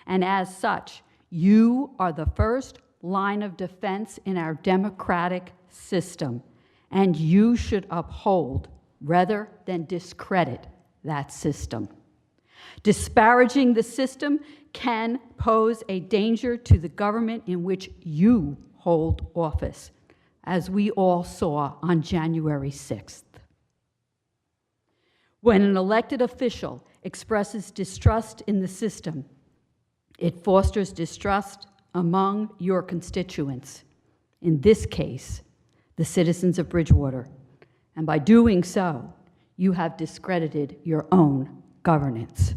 S13: and as such, you are the first line of defense in our democratic system, and you should uphold rather than discredit that system. Disparaging the system can pose a danger to the government in which you hold office, as we all saw on January 6th. When an elected official expresses distrust in the system, it fosters distrust among your constituents, in this case, the citizens of Bridgewater. And by doing so, you have discredited your own governance.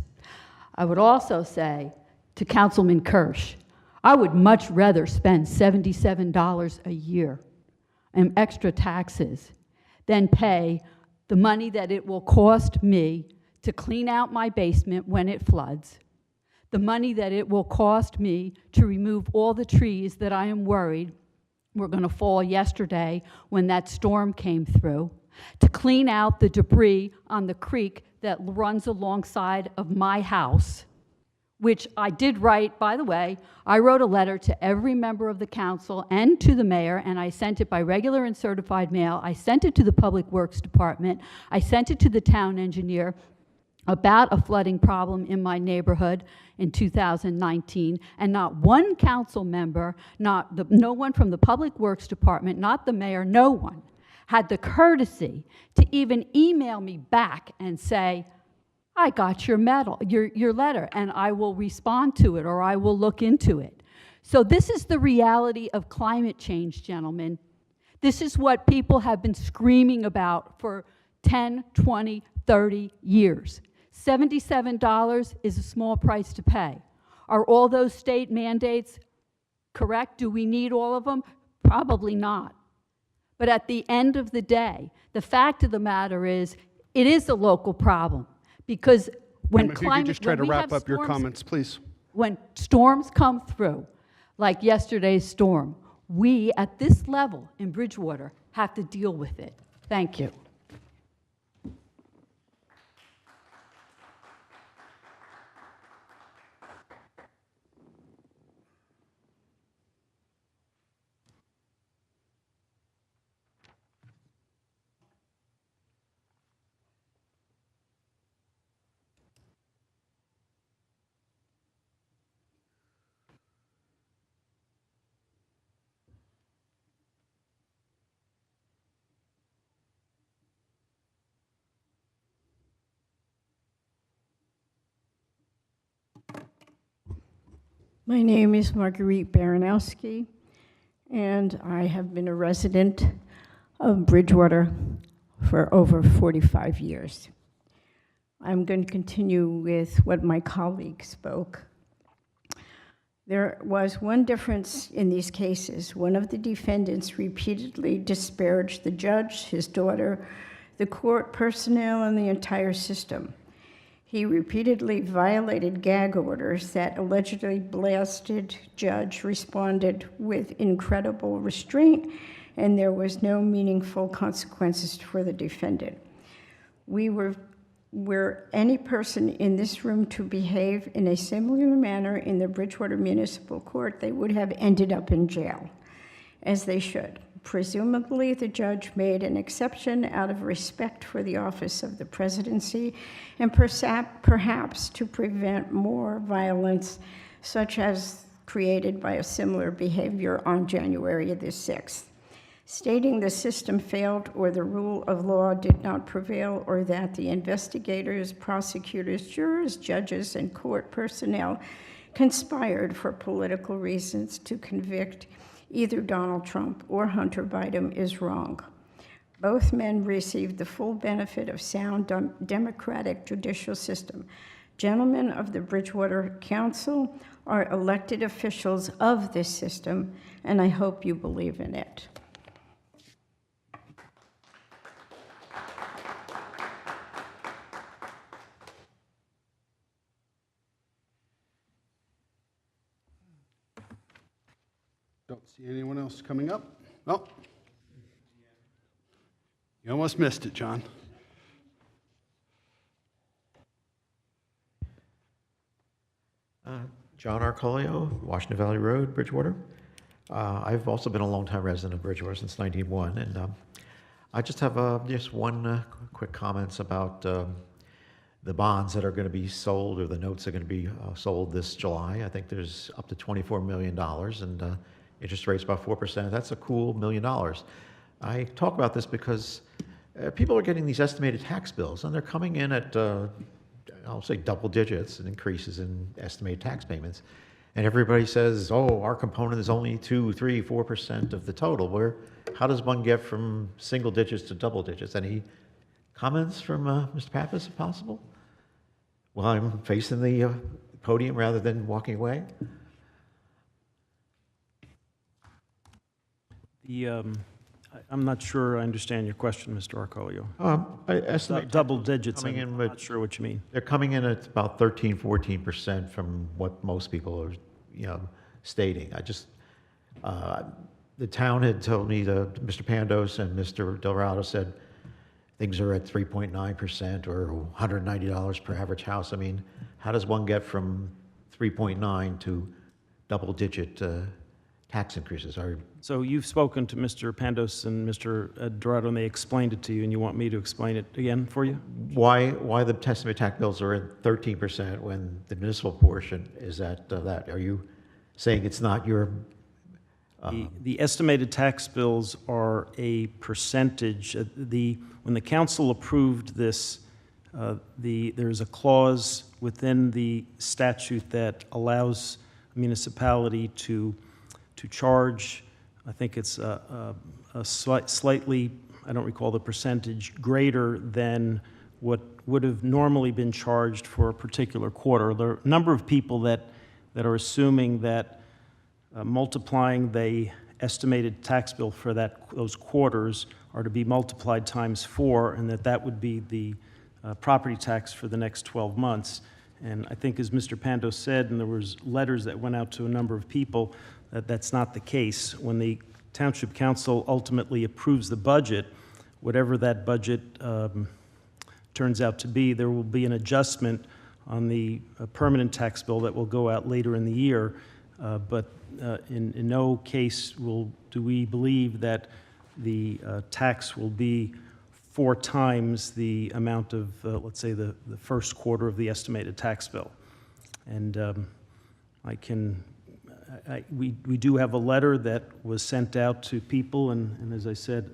S13: I would also say to Councilman Kirsch, I would much rather spend $77 a year in extra taxes than pay the money that it will cost me to clean out my basement when it floods, the money that it will cost me to remove all the trees that I am worried were going to fall yesterday when that storm came through, to clean out the debris on the creek that runs alongside of my house, which I did write, by the way, I wrote a letter to every member of the council and to the mayor, and I sent it by regular and certified mail. I sent it to the Public Works Department. I sent it to the town engineer. about a flooding problem in my neighborhood in 2019, and not one council member, no one from the Public Works Department, not the mayor, no one had the courtesy to even email me back and say, I got your letter, and I will respond to it, or I will look into it. So this is the reality of climate change, gentlemen. This is what people have been screaming about for 10, 20, 30 years. $77 is a small price to pay. Are all those state mandates correct? Do we need all of them? Probably not. But at the end of the day, the fact of the matter is, it is a local problem, because when
S1: If you could just try to wrap up your comments, please.
S13: when storms come through, like yesterday's storm, we at this level in Bridgewater have to deal with it. Thank you.
S14: My name is Marguerite Baranowski, and I have been a resident of Bridgewater for over 45 years. I'm going to continue with what my colleague spoke. There was one difference in these cases. One of the defendants repeatedly disparaged the judge, his daughter, the court personnel, and the entire system. He repeatedly violated gag orders that allegedly blasted judge, responded with incredible restraint, and there was no meaningful consequences for the defendant. Were any person in this room to behave in a similar manner in the Bridgewater Municipal Court, they would have ended up in jail, as they should. Presumably, the judge made an exception out of respect for the office of the presidency and perhaps to prevent more violence, such as created by a similar behavior on January the 6th. Stating the system failed or the rule of law did not prevail, or that the investigators, prosecutors, jurors, judges, and court personnel conspired for political reasons to convict either Donald Trump or Hunter Biden is wrong. Both men received the full benefit of sound democratic judicial system. Gentlemen of the Bridgewater Council are elected officials of this system, and I hope you believe in it.
S1: Don't see anyone else coming up. Oh. You almost missed it, John.
S15: John Arcolio, Washington Valley Road, Bridgewater. I've also been a longtime resident of Bridgewater since 1991, and I just have just one quick comments about the bonds that are going to be sold, or the notes that are going to be sold this July. I think there's up to $24 million, and interest rate's about 4%. That's a cool $1 million. I talk about this because people are getting these estimated tax bills, and they're coming in at, I'll say, double digits and increases in estimated tax payments. And everybody says, oh, our component is only 2, 3, 4% of the total. How does one get from single digits to double digits? Any comments from Mr. Pappas, if possible? Well, I'm facing the podium rather than walking away.
S10: I'm not sure I understand your question, Mr. Arcolio.
S15: I estimate
S10: Double digits,
S15: coming
S10: I'm
S15: in with,
S10: not sure what you mean.
S15: They're coming in at about 13, 14% from what most people are, stating. The town had told me, Mr. Pandos and Mr. Delrado said things are at 3.9% or $190 per average house. I mean, how does one get from 3.9 to double-digit tax increases?
S10: So you've spoken to Mr. Pandos and Mr. Dorado, and they explained it to you, and you want me to explain it again for you?
S15: Why the estimated tax bills are at 13% when the municipal portion is at that? Are you saying it's not your?
S10: The estimated tax bills are a percentage. When the council approved this, there's a clause within the statute that allows a municipality to charge, I think it's a slightly, I don't recall the percentage, greater than what would have normally been charged for a particular quarter. There are a number of people that are assuming that multiplying the estimated tax bill for those quarters are to be multiplied times 4, and that would be the property tax for the next 12 months. And I think, as Mr. Pandos said, and there was letters that went out to a number of people, that's not the case. When the Township Council ultimately approves the budget, whatever that budget turns out to be, there will be an adjustment on the permanent tax bill that will go out later in the year. But in no case do we believe that the tax will be 4 times the amount of, let's say, the first quarter of the estimated tax bill. And we do have a letter that was sent out to people, and as I said,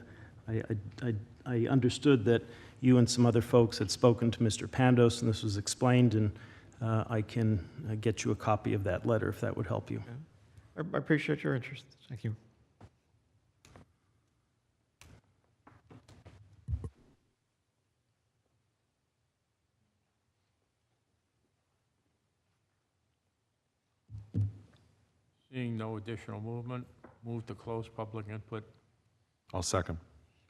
S10: I understood that you and some other folks had spoken to Mr. Pandos, and this was explained, and I can get you a copy of that letter if that would help you.
S15: I appreciate your interest. Thank you.
S3: Seeing no additional movement, move to close public input.
S6: I'll second.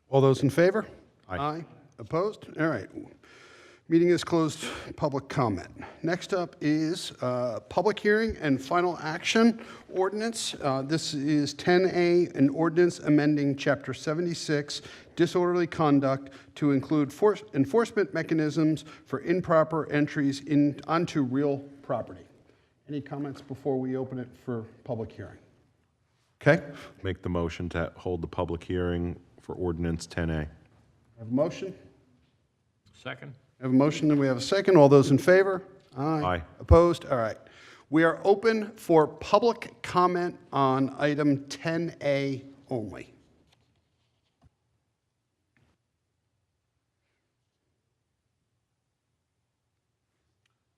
S1: All those in favor?
S6: Aye.
S1: Opposed? All right. Meeting is closed. Public comment. Next up is public hearing and final action ordinance. This is 10A, an ordinance amending Chapter 76, disorderly conduct, to include enforcement mechanisms for improper entries onto real property. Any comments before we open it for public hearing? Okay.
S6: Make the motion to hold the public hearing for ordinance 10A.
S1: Have a motion?
S3: Second?
S1: We have a motion and we have a second. All those in favor?
S6: Aye.
S1: Opposed? All right. We are open for public comment on item 10A only.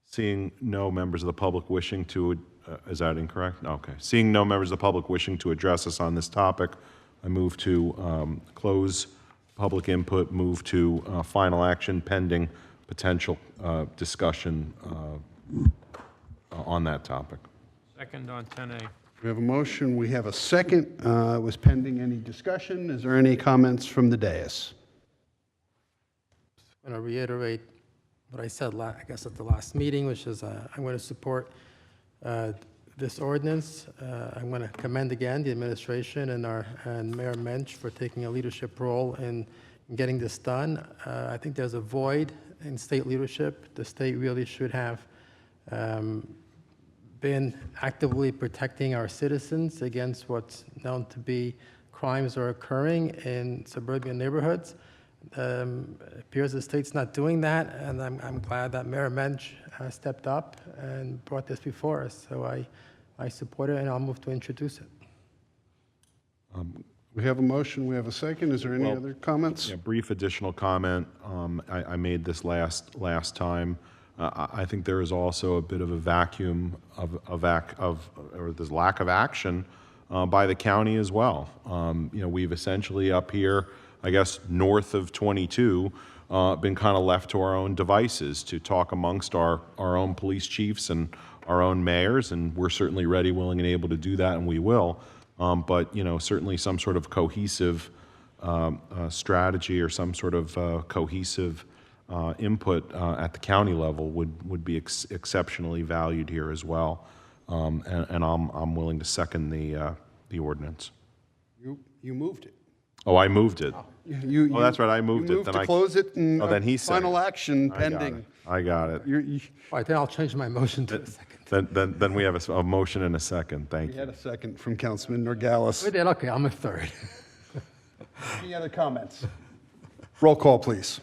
S6: Seeing no members of the public wishing to, is that incorrect? Okay. Seeing no members of the public wishing to address us on this topic, I move to close public input, move to final action pending potential discussion on that topic.
S3: Second on 10A.
S1: We have a motion. We have a second. Was pending any discussion? Is there any comments from the dais?
S5: I'm going to reiterate what I said, I guess, at the last meeting, which is I'm going to support this ordinance. I'm going to commend again the administration and Mayor Mensch for taking a leadership role in getting this done. I think there's a void in state leadership. The state really should have been actively protecting our citizens against what's known to be crimes are occurring in suburban neighborhoods. It appears the state's not doing that, and I'm glad that Mayor Mensch stepped up and brought this before us. So I support it, and I'll move to introduce it.
S1: We have a motion. We have a second. Is there any other comments?
S6: Yeah, brief additional comment. I made this last time. I think there is also a bit of a vacuum or this lack of action by the county as well. We've essentially up here, I guess, north of 22, been kind of left to our own devices to talk amongst our own police chiefs and our own mayors, and we're certainly ready, willing, and able to do that, and we will. But certainly some sort of cohesive strategy or some sort of cohesive input at the county level would be exceptionally valued here as well. And I'm willing to second the ordinance.
S1: You moved it.
S6: Oh, I moved it.
S1: Oh,
S6: that's right. I moved
S1: you
S6: it.
S1: moved
S6: Then
S1: to close it and
S6: then he said
S1: final
S6: it.
S1: action pending.
S6: I got it.
S5: All right, then I'll change my motion to a second.
S6: Then we have a motion and a second. Thank
S1: We
S6: you.
S1: had a second from Councilman Norgalis.
S5: We did, okay, I'm a third.
S1: Any other comments? Roll call, please.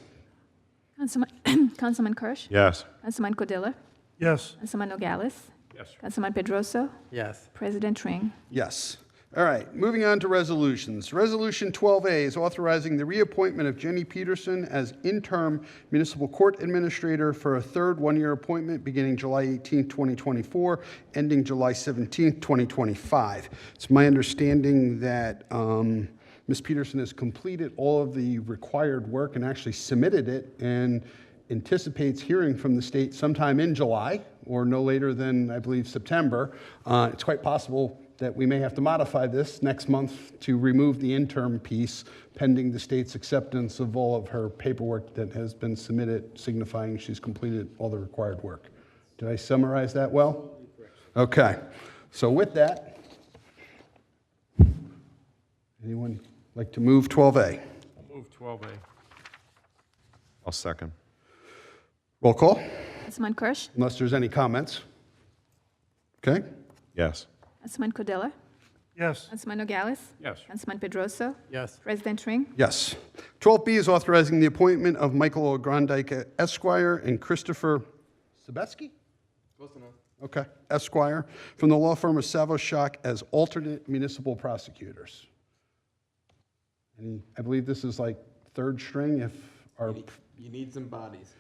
S2: Councilman Kirsch?
S6: Yes.
S2: Councilman Cordilla?
S4: Yes.
S2: Councilman Nogales?
S3: Yes.
S2: Councilman Pedroso?
S5: Yes.
S2: President Tring?
S1: Yes. All right, moving on to resolutions. Resolution 12A is authorizing the reappointment of Jenny Peterson as interim municipal court administrator for a third one-year appointment beginning July 18, 2024, ending July 17, 2025. It's my understanding that Ms. Peterson has completed all of the required work and actually submitted it and anticipates hearing from the state sometime in July or no later than, I believe, September. It's quite possible that we may have to modify this next month to remove the interim piece pending the state's acceptance of all of her paperwork that has been submitted signifying she's completed all the required work. Did I summarize that well? Okay. So with that, anyone like to move 12A?
S3: I'll move 12A.
S6: I'll second.
S1: Roll call,
S2: Councilman Kirsch?
S1: unless there's any comments. Okay?
S6: Yes.
S2: Councilman Cordilla?
S4: Yes.
S2: Councilman Nogales?
S3: Yes.
S2: Councilman Pedroso?
S5: Yes.
S2: President Tring?
S1: Yes. 12B is authorizing the appointment of Michael Grondike Esquire and Christopher Sabetsky? Close enough. Okay, Esquire, from the law firm of Savoshak as alternate municipal prosecutors. I believe this is like third string if our
S16: You need some bodies.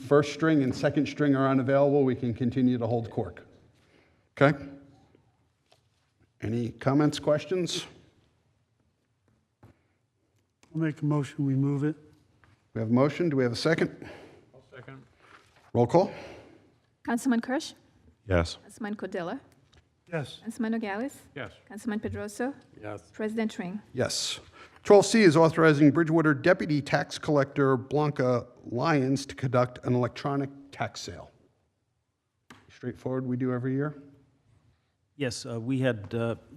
S1: first string and second string are unavailable, we can continue to hold court. Okay? Any comments, questions?
S4: I'll make a motion, we move it.
S1: We have a motion, do we have a second?
S3: I'll second.
S1: Roll call?
S2: Councilman Kirsch?
S6: Yes.
S2: Councilman Cordilla?
S4: Yes.
S2: Councilman Nogales?
S3: Yes.
S2: Councilman Pedroso?
S5: Yes.
S2: President Tring?
S1: Yes. 12C is authorizing Bridgewater Deputy Tax Collector Blanca Lyons to conduct an electronic tax sale. Straightforward, we do every year?
S10: Yes, we had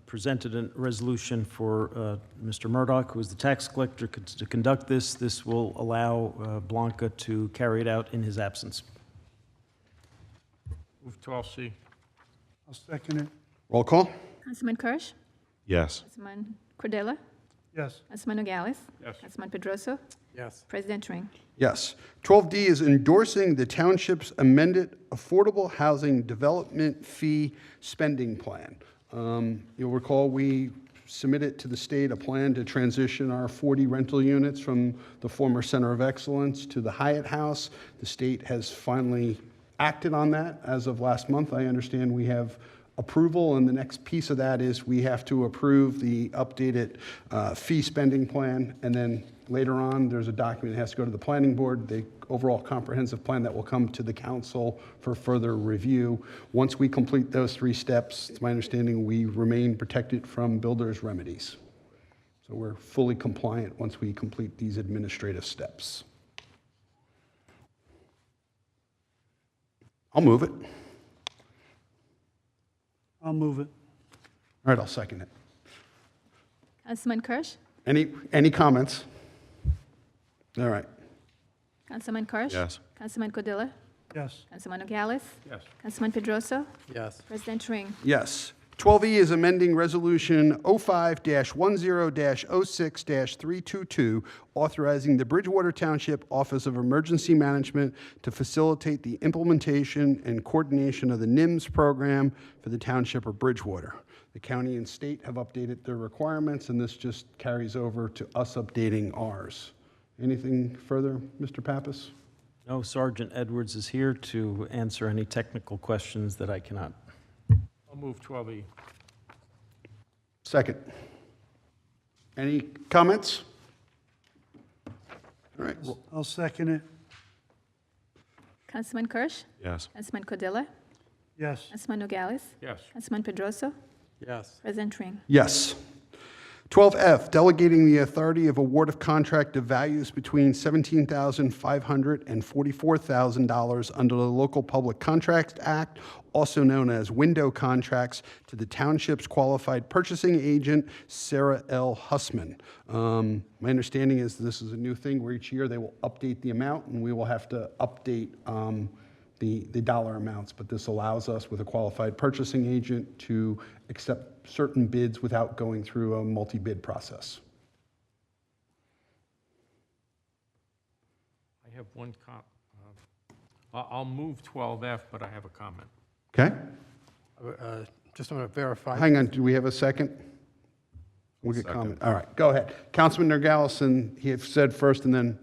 S10: presented a resolution for Mr. Murdoch, who is the tax collector, to conduct this. This will allow Blanca to carry it out in his absence.
S3: Move 12C.
S4: I'll second it.
S1: Roll call?
S2: Councilman Kirsch?
S6: Yes.
S2: Councilman Cordilla?
S4: Yes.
S2: Councilman Nogales?
S3: Yes.
S2: Councilman Pedroso?
S5: Yes.
S2: President Tring?
S1: Yes. 12D is endorsing the township's amended Affordable Housing Development Fee Spending Plan. You'll recall we submitted to the state a plan to transition our 40 rental units from the former Center of Excellence to the Hyatt House. The state has finally acted on that as of last month. I understand we have approval, and the next piece of that is we have to approve the updated fee spending plan, and then later on, there's a document that has to go to the planning board, the overall comprehensive plan that will come to the council for further review. Once we complete those 3 steps, it's my understanding we remain protected from builder's remedies. So we're fully compliant once we complete these administrative steps. I'll move it.
S4: I'll move it.
S1: All right, I'll second it.
S2: Councilman Kirsch?
S1: Any comments? All right.
S2: Councilman Kirsch?
S6: Yes.
S2: Councilman Cordilla?
S4: Yes.
S2: Councilman Nogales?
S3: Yes.
S2: Councilman Pedroso?
S5: Yes.
S2: President Tring?
S1: Yes. 12E is amending Resolution 05-10-06-322, authorizing the Bridgewater Township Office of Emergency Management to facilitate the implementation and coordination of the NIMS program for the Township of Bridgewater. The county and state have updated their requirements, and this just carries over to us updating ours. Anything further, Mr. Pappas?
S10: No, Sergeant Edwards is here to answer any technical questions that I cannot.
S3: I'll move 12E.
S1: Second. Any comments? All right.
S4: I'll second it.
S2: Councilman Kirsch?
S6: Yes.
S2: Councilman Cordilla?
S4: Yes.
S2: Councilman Nogales?
S3: Yes.
S2: Councilman Pedroso?
S5: Yes.
S2: President Tring?
S1: Yes. 12F, delegating the authority of award of contract of values between $17,500 and $44,000 under the Local Public Contracts Act, also known as window contracts, to the township's qualified purchasing agent, Sarah L. Hussman. My understanding is this is a new thing where each year they will update the amount, and we will have to update the dollar amounts, but this allows us with a qualified purchasing agent to accept certain bids without going through a multi-bid process.
S3: I have one I'll move 12F, but I have a comment.
S1: Okay?
S5: Just want to verify.
S1: Hang on, do we have a second? We'll get comment. All right, go ahead. Councilman Nergallis, and he said first and then,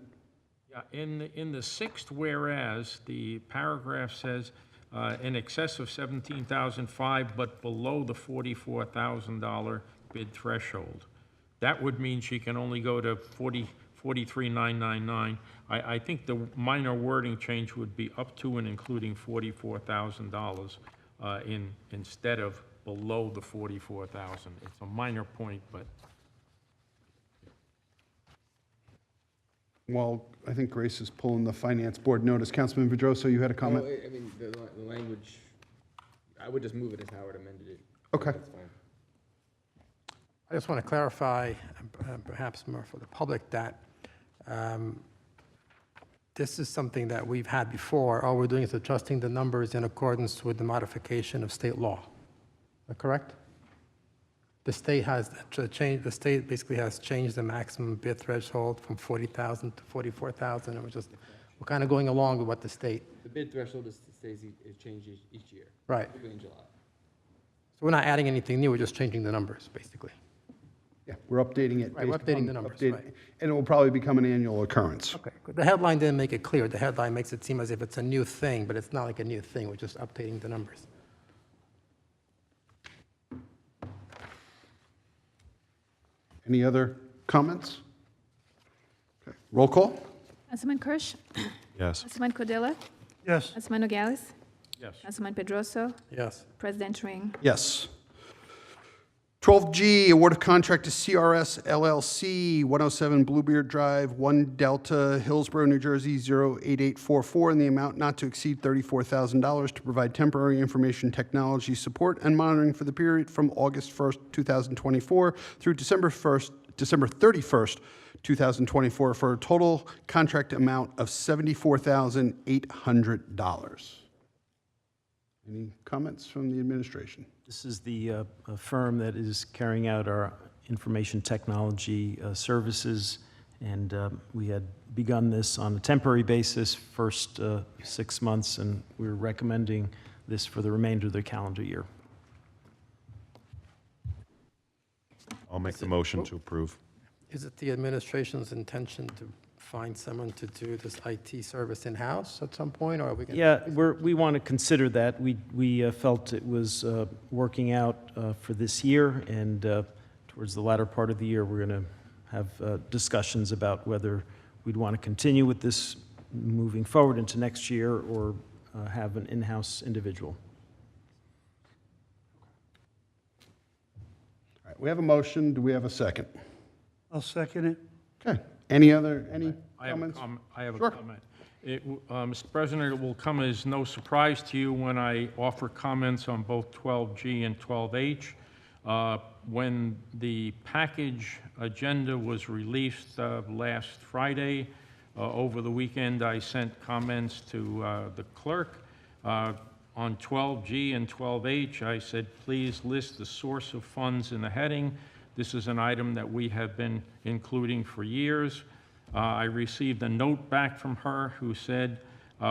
S3: Yeah, in the sixth whereas, the paragraph says, in excess of $17,500, but below the $44,000 bid threshold. That would mean she can only go to $43,999. I think the minor wording change would be up to and including $44,000 instead of below the $44,000. It's a minor point, but
S1: well, I think Grace is pulling the finance board notice. Councilman Pedroso, you had a comment?
S16: I mean, the language, I would just move it as Howard amended it.
S1: Okay.
S16: That's fine.
S5: I just want to clarify, perhaps more for the public, that this is something that we've had before. All we're doing is adjusting the numbers in accordance with the modification of state law. Is that correct? The state has changed. The state basically has changed the maximum bid threshold from 40,000 to 44,000. And we're kind of going along with what the state.
S16: The bid threshold it changes each year.
S5: Right.
S16: Typically in July.
S5: So we're not adding anything new. We're just changing the numbers, basically.
S1: Yeah, we're updating it.
S5: Right, we're
S1: based
S5: updating
S1: upon
S5: the numbers,
S1: update-
S5: right.
S1: And it will probably become an annual occurrence.
S5: Okay. The headline didn't make it clear. The headline makes it seem as if it's a new thing, but it's not like a new thing. We're just updating the numbers.
S1: Any other comments? Okay. Roll call?
S2: Councilman Kirsch?
S6: Yes.
S2: Councilman Cordilla?
S5: Yes.
S2: Councilman Nogales?
S3: yes.
S2: Councilman Pedroso?
S5: Yes.
S2: President Ring?
S1: Yes. 12G, award of contract to CRS LLC, 107 Bluebeard Drive, 1 Delta, Hillsborough, New Jersey, 08844, in the amount not to exceed $34,000 to provide temporary information technology support and monitoring for the period from August 1st, 2024 through December 31st, 2024, for a total contract amount of $74,800. Any comments from the administration?
S10: This is the firm that is carrying out our information technology services, and we had begun this on a temporary basis, first 6 months, and we're recommending this for the remainder of the calendar year.
S6: I'll make the motion to approve.
S5: Is it the administration's intention to find someone to do this IT service in-house at some point, or are we going to?
S10: Yeah, we want to consider that. We felt it was working out for this year, and towards the latter part of the year, we're going to have discussions about whether we'd want to continue with this moving forward into next year or have an in-house individual.
S1: All right, we have a motion. Do we have a second?
S4: I'll second it.
S1: Okay. Any comments?
S3: I have a
S1: Sure.
S3: comment. Mr. President, it will come as no surprise to you when I offer comments on both 12G and 12H. When the package agenda was released last Friday, over the weekend, I sent comments to the clerk. On 12G and 12H, I said, please list the source of funds in the heading. This is an item that we have been including for years. I received a note back from her who said,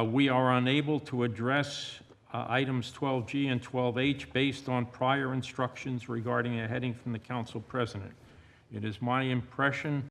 S3: we are unable to address items 12G and 12H based on prior instructions regarding a heading from the council president. It is my impression